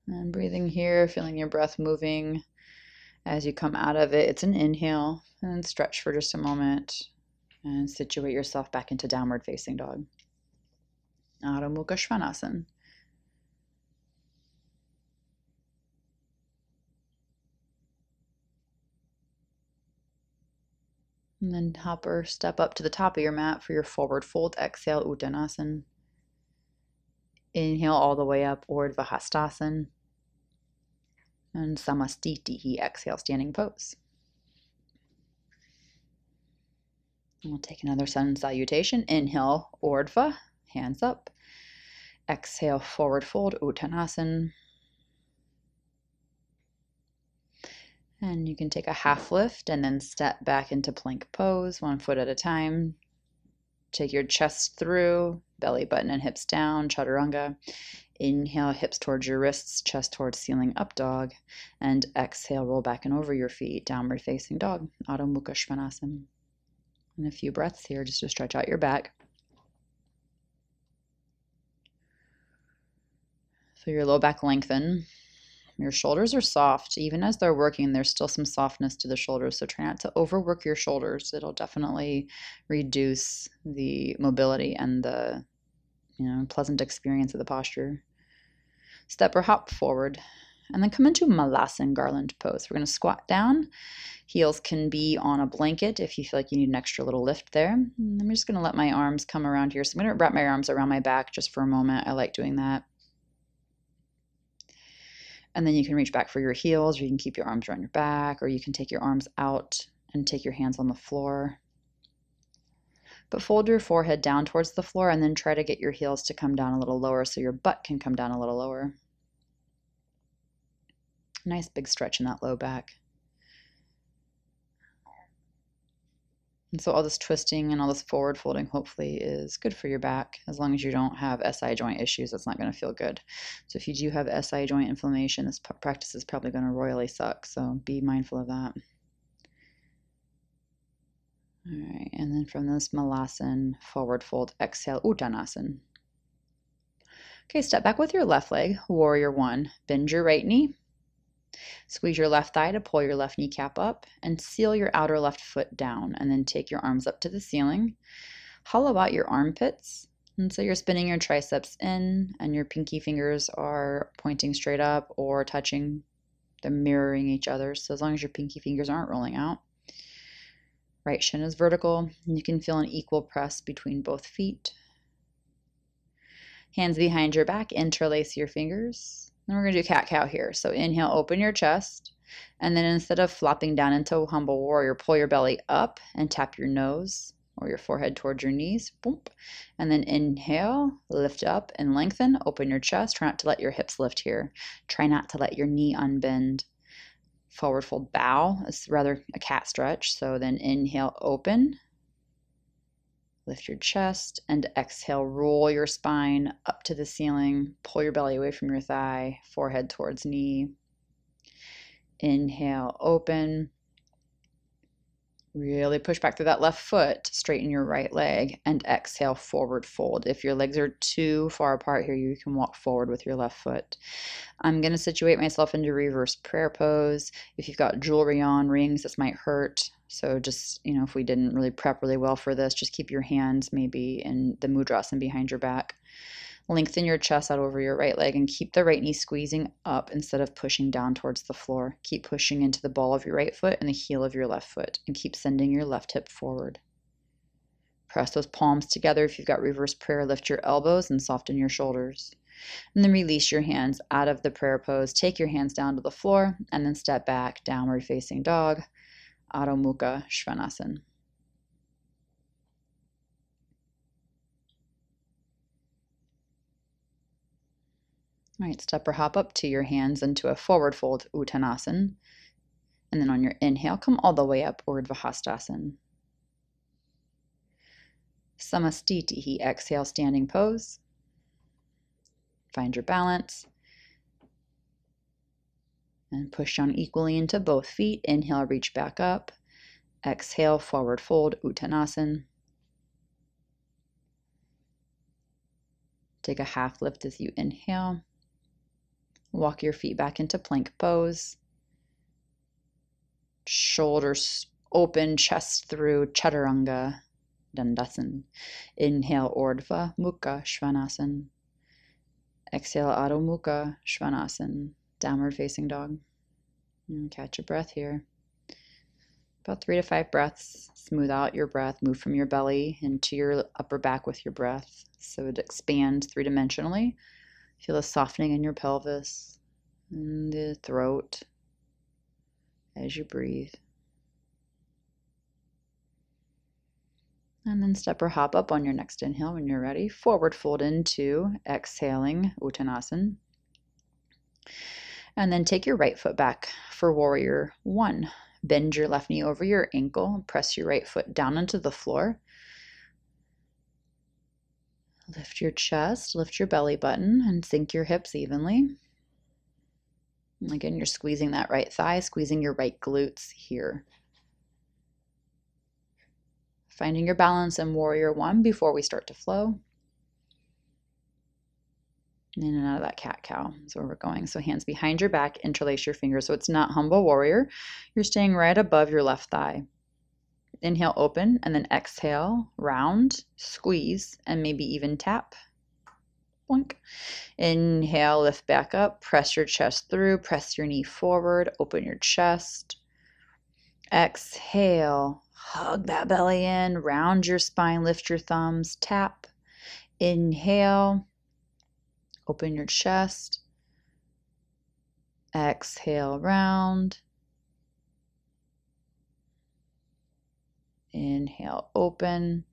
And breathing here, feeling your breath moving as you come out of it. It's an inhale, and then stretch for just a moment and situate yourself back into downward facing dog. Adho Mukha Svanasana. And then hop or step up to the top of your mat for your forward fold. Exhale, Uttanasana. Inhale all the way up, Urdhva Hastasana. And Samastitihi, exhale, standing pose. And we'll take another sun salutation. Inhale, Urdhva, hands up. Exhale, forward fold, Uttanasana. And you can take a half lift and then step back into plank pose, 1 foot at a time. Take your chest through, belly button and hips down, chaturanga. Inhale, hips towards your wrists, chest towards ceiling, up dog. And exhale, roll back and over your feet, downward facing dog, Adho Mukha Svanasana. And a few breaths here just to stretch out your back. So your low back lengthen. Your shoulders are soft. Even as they're working, there's still some softness to the shoulders. So try not to overwork your shoulders. It'll definitely reduce the mobility and the pleasant experience of the posture. Step or hop forward. And then come into Malasana garland pose. We're going to squat down. Heels can be on a blanket if you feel like you need an extra little lift there. And I'm just going to let my arms come around here. So I'm going to wrap my arms around my back just for a moment. I like doing that. And then you can reach back for your heels, or you can keep your arms around your back, or you can take your arms out and take your hands on the floor. But fold your forehead down towards the floor and then try to get your heels to come down a little lower so your butt can come down a little lower. Nice big stretch in that low back. And so all this twisting and all this forward folding hopefully is good for your back. As long as you don't have SI joint issues, it's not going to feel good. So if you do have SI joint inflammation, this practice is probably going to royally suck. So be mindful of that. All right, and then from this Malasana, forward fold, exhale, Uttanasana. Okay, step back with your left leg, warrior one. Bend your right knee. Squeeze your left thigh to pull your left kneecap up and seal your outer left foot down. And then take your arms up to the ceiling. Hollow out your armpits. And so you're spinning your triceps in and your pinky fingers are pointing straight up or touching. They're mirroring each other. So as long as your pinky fingers aren't rolling out. Right shin is vertical. You can feel an equal press between both feet. Hands behind your back, interlace your fingers. And we're going to do cat-cow here. So inhale, open your chest. And then instead of flopping down into humble warrior, pull your belly up and tap your nose or your forehead towards your knees. Boom. And then inhale, lift up and lengthen. Open your chest. Try not to let your hips lift here. Try not to let your knee unbend. Forward fold bow is rather a cat stretch. So then inhale, open. Lift your chest and exhale, roll your spine up to the ceiling. Pull your belly away from your thigh, forehead towards knee. Inhale, open. Really push back through that left foot, straighten your right leg, and exhale, forward fold. If your legs are too far apart here, you can walk forward with your left foot. I'm going to situate myself into reverse prayer pose. If you've got jewelry on, rings, this might hurt. So just, if we didn't really prep really well for this, just keep your hands maybe in the mudrasana behind your back. Lengthen your chest out over your right leg and keep the right knee squeezing up instead of pushing down towards the floor. Keep pushing into the ball of your right foot and the heel of your left foot, and keep sending your left hip forward. Press those palms together. If you've got reverse prayer, lift your elbows and soften your shoulders. And then release your hands out of the prayer pose. Take your hands down to the floor and then step back, downward facing dog, Adho Mukha Svanasana. All right, step or hop up to your hands into a forward fold, Uttanasana. And then on your inhale, come all the way up, Urdhva Hastasana. Samastitihi, exhale, standing pose. Find your balance. And push down equally into both feet. Inhale, reach back up. Exhale, forward fold, Uttanasana. Take a half lift as you inhale. Walk your feet back into plank pose. Shoulders open, chest through, Chaturanga Dandasana. Inhale, Urdhva Mukha Svanasana. Exhale, Adho Mukha Svanasana. Downward facing dog. And catch a breath here. About 3 to 5 breaths. Smooth out your breath. Move from your belly into your upper back with your breath so it expands 3-dimensionally. Feel the softening in your pelvis and the throat as you breathe. And then step or hop up on your next inhale when you're ready. Forward fold into exhaling Uttanasana. And then take your right foot back for warrior 1. Bend your left knee over your ankle. Press your right foot down into the floor. Lift your chest, lift your belly button, and sink your hips evenly. And again, you're squeezing that right thigh, squeezing your right glutes here. Finding your balance in warrior 1 before we start to flow. In and out of that cat-cow is where we're going. So hands behind your back, interlace your fingers. So it's not humble warrior. You're staying right above your left thigh. Inhale, open, and then exhale, round, squeeze, and maybe even tap. Boink. Inhale, lift back up, press your chest through, press your knee forward, open your chest. Exhale, hug that belly in, round your spine, lift your thumbs, tap. Inhale, open your chest. Exhale, round. Inhale, open,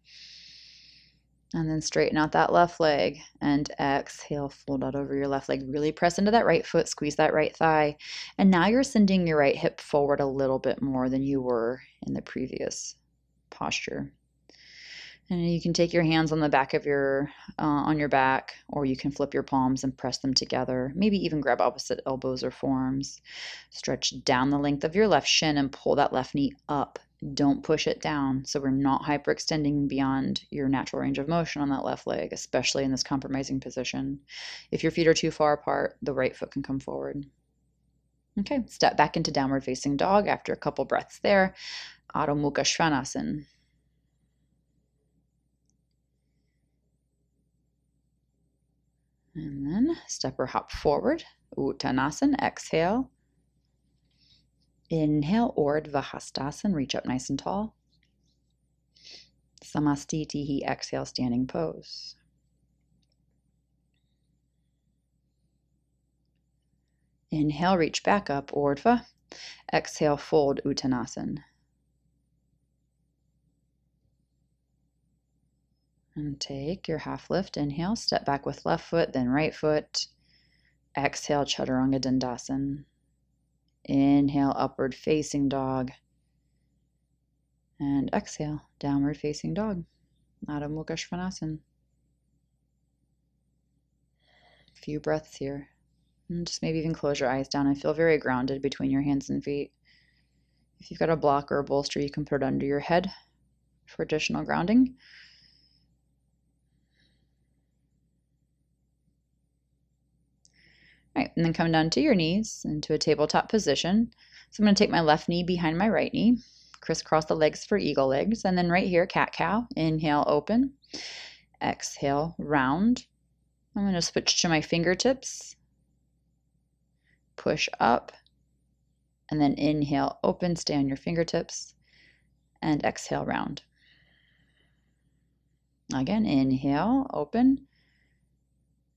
and then straighten out that left leg, and exhale, fold out over your left leg. Really press into that right foot, squeeze that right thigh, and now you're sending your right hip forward a little bit more than you were in the previous posture. And you can take your hands on the back of on your back, or you can flip your palms and press them together. Maybe even grab opposite elbows or forearms. Stretch down the length of your left shin and pull that left knee up. Don't push it down, so we're not hyperextending beyond your natural range of motion on that left leg, especially in this compromising position. If your feet are too far apart, the right foot can come forward. Okay, step back into downward facing dog after a couple breaths there. Adho Mukha Svanasana. And then step or hop forward. Uttanasana, exhale. Inhale, Urdhva Hastasana, reach up nice and tall. Samastitihi, exhale, standing pose. Inhale, reach back up, Urdhva. Exhale, fold, Uttanasana. And take your half lift. Inhale, step back with left foot, then right foot. Exhale, Chaturanga Dandasana. Inhale, upward facing dog. And exhale, downward facing dog. Adho Mukha Svanasana. A few breaths here. And just maybe even close your eyes down and feel very grounded between your hands and feet. If you've got a block or a bolster, you can put it under your head for additional grounding. All right, and then come down to your knees into a tabletop position. So I'm going to take my left knee behind my right knee, crisscross the legs for eagle legs, and then right here, cat-cow. Inhale, open. Exhale, round. I'm going to switch to my fingertips. Push up, and then inhale, open, stay on your fingertips, and exhale, round. Again, inhale, open,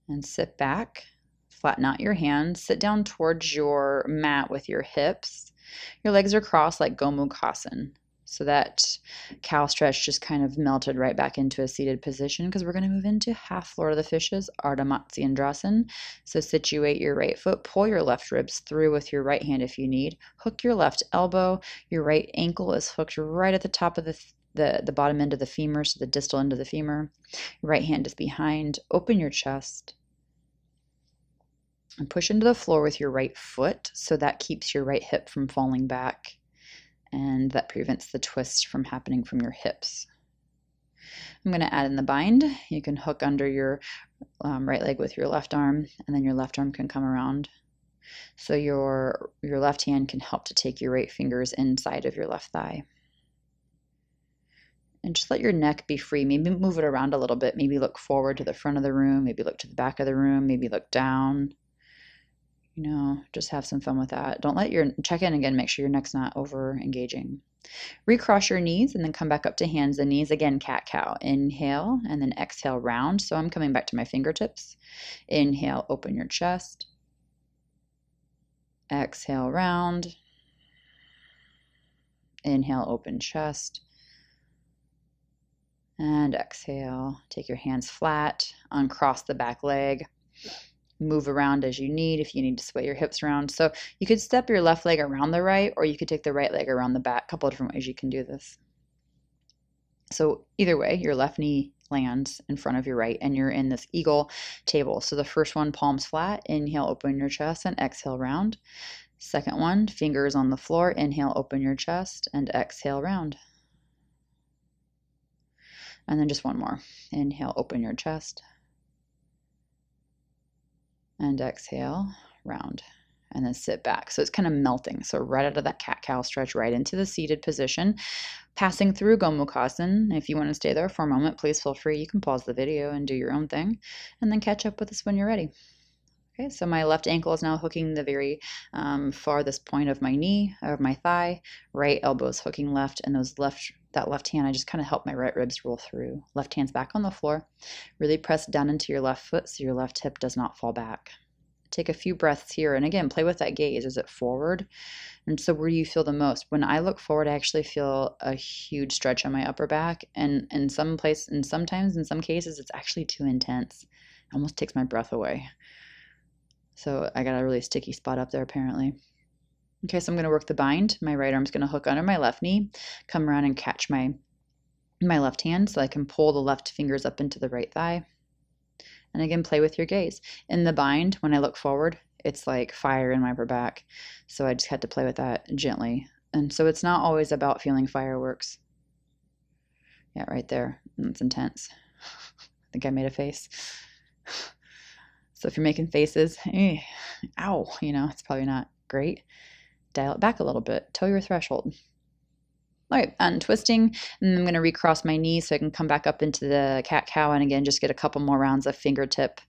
and sit back. Flatten out your hands. Sit down towards your mat with your hips. Your legs are crossed like Gomukhasana. So that cow stretch just kind of melted right back into a seated position because we're going to move into half Lord of the Fishes, Ardha Matsyendrasana. So situate your right foot, pull your left ribs through with your right hand if you need. Hook your left elbow. Your right ankle is hooked right at the top of the bottom end of the femur, so the distal end of the femur. Your right hand is behind. Open your chest. And push into the floor with your right foot, so that keeps your right hip from falling back, and that prevents the twist from happening from your hips. I'm going to add in the bind. You can hook under your right leg with your left arm, and then your left arm can come around. So your left hand can help to take your right fingers inside of your left thigh. And just let your neck be free. Maybe move it around a little bit. Maybe look forward to the front of the room. Maybe look to the back of the room. Maybe look down. Just have some fun with that. Don't let check in again, make sure your neck's not over engaging. Recross your knees and then come back up to hands and knees. Again, cat-cow. Inhale and then exhale, round. So I'm coming back to my fingertips. Inhale, open your chest. Exhale, round. Inhale, open chest. And exhale, take your hands flat, uncross the back leg. Move around as you need if you need to sway your hips around. So you could step your left leg around the right, or you could take the right leg around the back. A couple of different ways you can do this. So either way, your left knee lands in front of your right, and you're in this eagle table. So the first one, palms flat. Inhale, open your chest, and exhale, round. Second one, fingers on the floor. Inhale, open your chest, and exhale, round. And then just one more. Inhale, open your chest. And exhale, round, and then sit back. So it's kind of melting. So right out of that cat-cow stretch right into the seated position, passing through Gomukhasana. If you want to stay there for a moment, please feel free. You can pause the video and do your own thing, and then catch up with us when you're ready. Okay, so my left ankle is now hooking the very farthest point of my knee, of my thigh. Right elbow is hooking left, and that left hand, I just kind of help my right ribs roll through. Left hand's back on the floor. Really press down into your left foot so your left hip does not fall back. Take a few breaths here, and again, play with that gaze. Is it forward? And so where do you feel the most? When I look forward, I actually feel a huge stretch on my upper back, and in some cases, it's actually too intense. It almost takes my breath away. So I got a really sticky spot up there apparently. Okay, so I'm going to work the bind. My right arm's going to hook under my left knee, come around and catch my left hand so I can pull the left fingers up into the right thigh. And again, play with your gaze. In the bind, when I look forward, it's like fire in my upper back. So I just had to play with that gently. And so it's not always about feeling fireworks. Yeah, right there. That's intense. I think I made a face. So if you're making faces, ow, it's probably not Great. Dial it back a little bit. Toe your threshold. All right, untwisting, and I'm going to recross my knees so I can come back up into the cat-cow, and again, just get a couple more rounds of fingertip,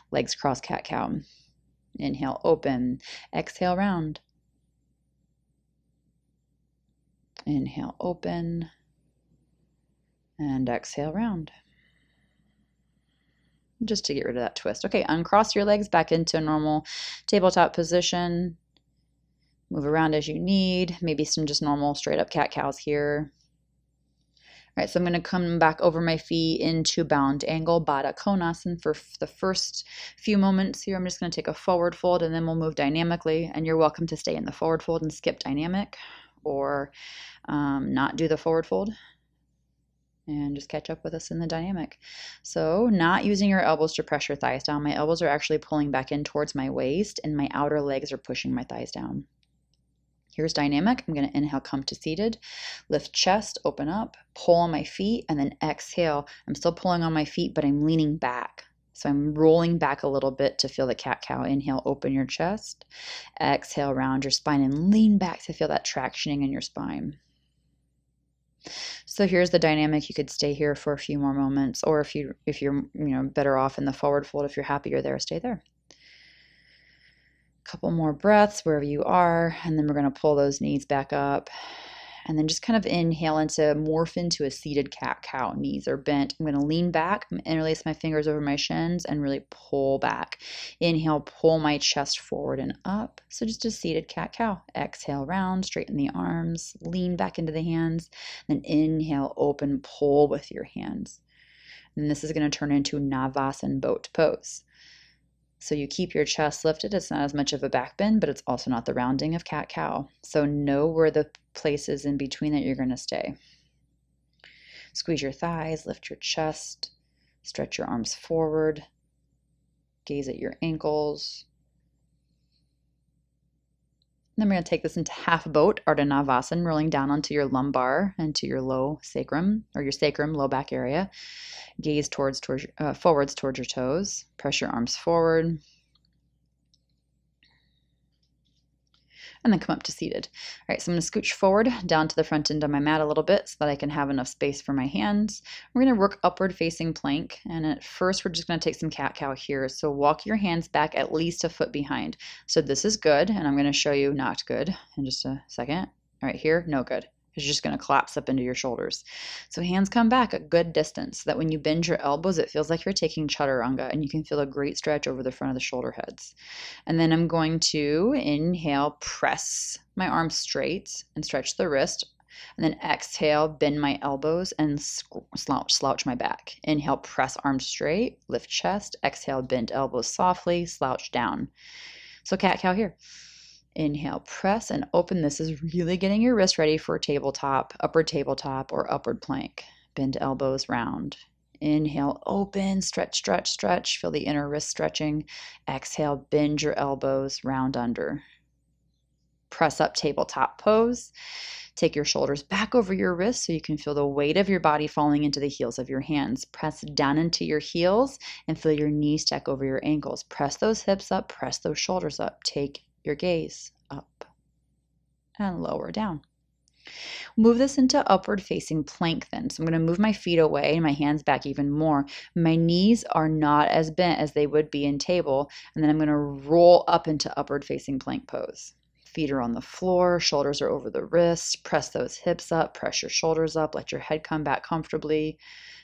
legs cross cat-cow. Inhale, open. Exhale, round. Inhale, open. And exhale, round. Just to get rid of that twist. Okay, uncross your legs back into a normal tabletop position. Move around as you need. Maybe some just normal straight up cat-cows here. All right, so I'm going to come back over my feet into bound angle, Baddha Konasana for the first few moments here. I'm just going to take a forward fold and then we'll move dynamically. And you're welcome to stay in the forward fold and skip dynamic, or not do the forward fold and just catch up with us in the dynamic. So not using your elbows to pressure thighs down. My elbows are actually pulling back in towards my waist and my outer legs are pushing my thighs down. Here's dynamic. I'm going to inhale, come to seated, lift chest, open up, pull on my feet, and then exhale. I'm still pulling on my feet, but I'm leaning back. So I'm rolling back a little bit to feel the cat-cow. Inhale, open your chest. Exhale, round your spine and lean back to feel that tractioning in your spine. So here's the dynamic. You could stay here for a few more moments, or if you're better off in the forward fold, if you're happier there, stay there. Couple more breaths wherever you are, and then we're going to pull those knees back up and then just kind of inhale into morph into a seated cat-cow. Knees are bent. I'm going to lean back, interlace my fingers over my shins and really pull back. Inhale, pull my chest forward and up. So just a seated cat-cow. Exhale, round, straighten the arms, lean back into the hands, then inhale, open, pull with your hands. And this is going to turn into Navasana boat pose. So you keep your chest lifted. It's not as much of a back bend, but it's also not the rounding of cat-cow. So know where the places in between that you're going to stay. Squeeze your thighs, lift your chest, stretch your arms forward, gaze at your ankles. Then we're going to take this into half boat, Ardha Navasana, rolling down onto your lumbar and to your low sacrum, or your sacrum, low back area. Gaze forwards towards your toes. Press your arms forward. And then come up to seated. All right, so I'm going to scooch forward down to the front end of my mat a little bit so that I can have enough space for my hands. We're going to work upward facing plank. And at first, we're just going to take some cat-cow here. So walk your hands back at least a foot behind. So this is good, and I'm going to show you not good in just a second. All right, here, no good. It's just going to collapse up into your shoulders. So hands come back a good distance so that when you bend your elbows, it feels like you're taking chaturanga and you can feel a great stretch over the front of the shoulder heads. And then I'm going to inhale, press my arms straight and stretch the wrist. And then exhale, bend my elbows and slouch my back. Inhale, press arms straight, lift chest. Exhale, bend elbows softly, slouch down. So cat-cow here. Inhale, press and open. This is really getting your wrist ready for tabletop, or upward plank. Bend elbows round. Inhale, open, stretch, stretch, stretch. Feel the inner wrist stretching. Exhale, bend your elbows, round under. Press up, tabletop pose. Take your shoulders back over your wrists so you can feel the weight of your body falling into the heels of your hands. Press down into your heels and feel your knees stack over your ankles. Press those hips up, press those shoulders up. Take your gaze up and lower down. Move this into upward facing plank then. So I'm going to move my feet away and my hands back even more. My knees are not as bent as they would be in table. And then I'm going to roll up into upward facing plank pose. Feet are on the floor, shoulders are over the wrists. Press those hips up, press your shoulders up, let your head come back comfortably,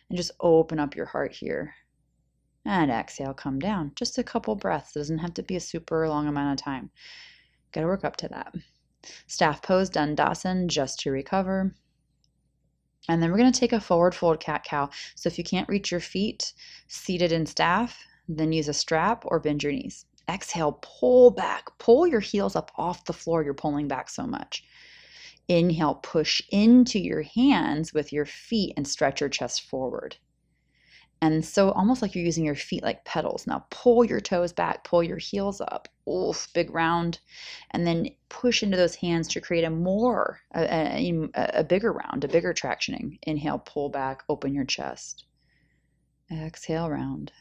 and just open up your heart here. And exhale, come down. Just a couple breaths. It doesn't have to be a super long amount of time. Got to work up to that. Staff pose, Dandasana, just to recover. And then we're going to take a forward fold cat-cow. So if you can't reach your feet seated in staff, then use a strap or bend your knees. Exhale, pull back. Pull your heels up off the floor. You're pulling back so much. Inhale, push into your hands with your feet and stretch your chest forward. And so almost like you're using your feet like pedals. Now pull your toes back, pull your heels up. Oof, big round. And then push into those hands to create a bigger round, a bigger tractioning. Inhale, pull back, open your chest. Exhale, round.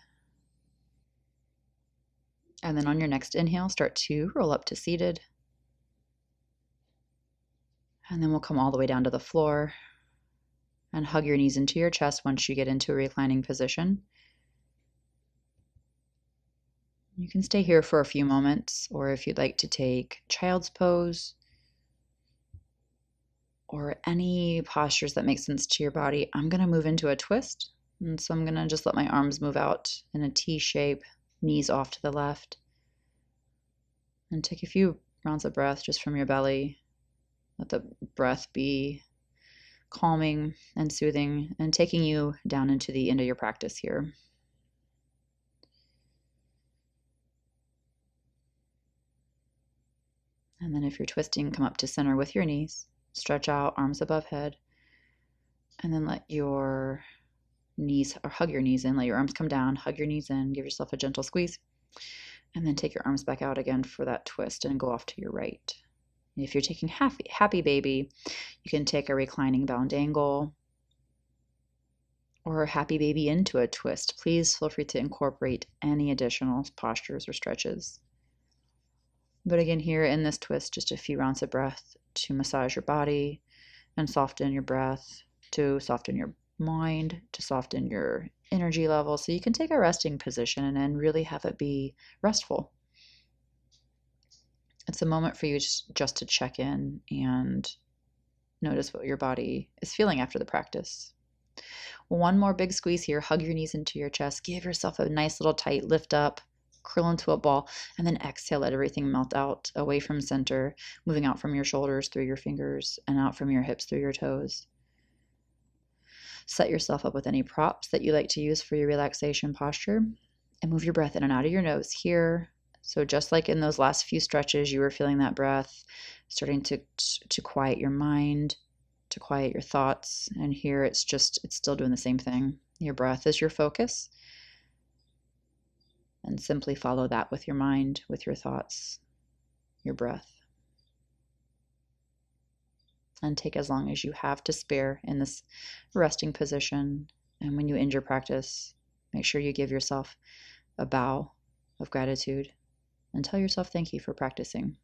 And then on your next inhale, start to roll up to seated. And then we'll come all the way down to the floor and hug your knees into your chest once you get into a reclining position. You can stay here for a few moments, or if you'd like to take child's pose or any postures that make sense to your body, I'm going to move into a twist. And so I'm going to just let my arms move out in a T shape, knees off to the left. And take a few rounds of breath just from your belly. Let the breath be calming and soothing and taking you down into the end of your practice here. And then if you're twisting, come up to center with your knees. Stretch out, arms above head. And then let your knees, or hug your knees in. Let your arms come down, hug your knees in, give yourself a gentle squeeze. And then take your arms back out again for that twist and go off to your right. If you're taking happy baby, you can take a reclining bound angle or happy baby into a twist. Please feel free to incorporate any additional postures or stretches. But again, here in this twist, just a few rounds of breath to massage your body and soften your breath, to soften your mind, to soften your energy level, so you can take a resting position and really have it be restful. It's a moment for you just to check in and notice what your body is feeling after the practice. One more big squeeze here. Hug your knees into your chest. Give yourself a nice little tight lift up, curl into a ball, and then exhale. Let everything melt out away from center, moving out from your shoulders through your fingers and out from your hips through your toes. Set yourself up with any props that you like to use for your relaxation posture, and move your breath in and out of your nose here. So just like in those last few stretches, you were feeling that breath starting to quiet your mind, to quiet your thoughts. And here it's still doing the same thing. Your breath is your focus. And simply follow that with your mind, with your thoughts, your breath. And take as long as you have to spare in this resting position. And when you end your practice, make sure you give yourself a bow of gratitude and tell yourself thank you for practicing.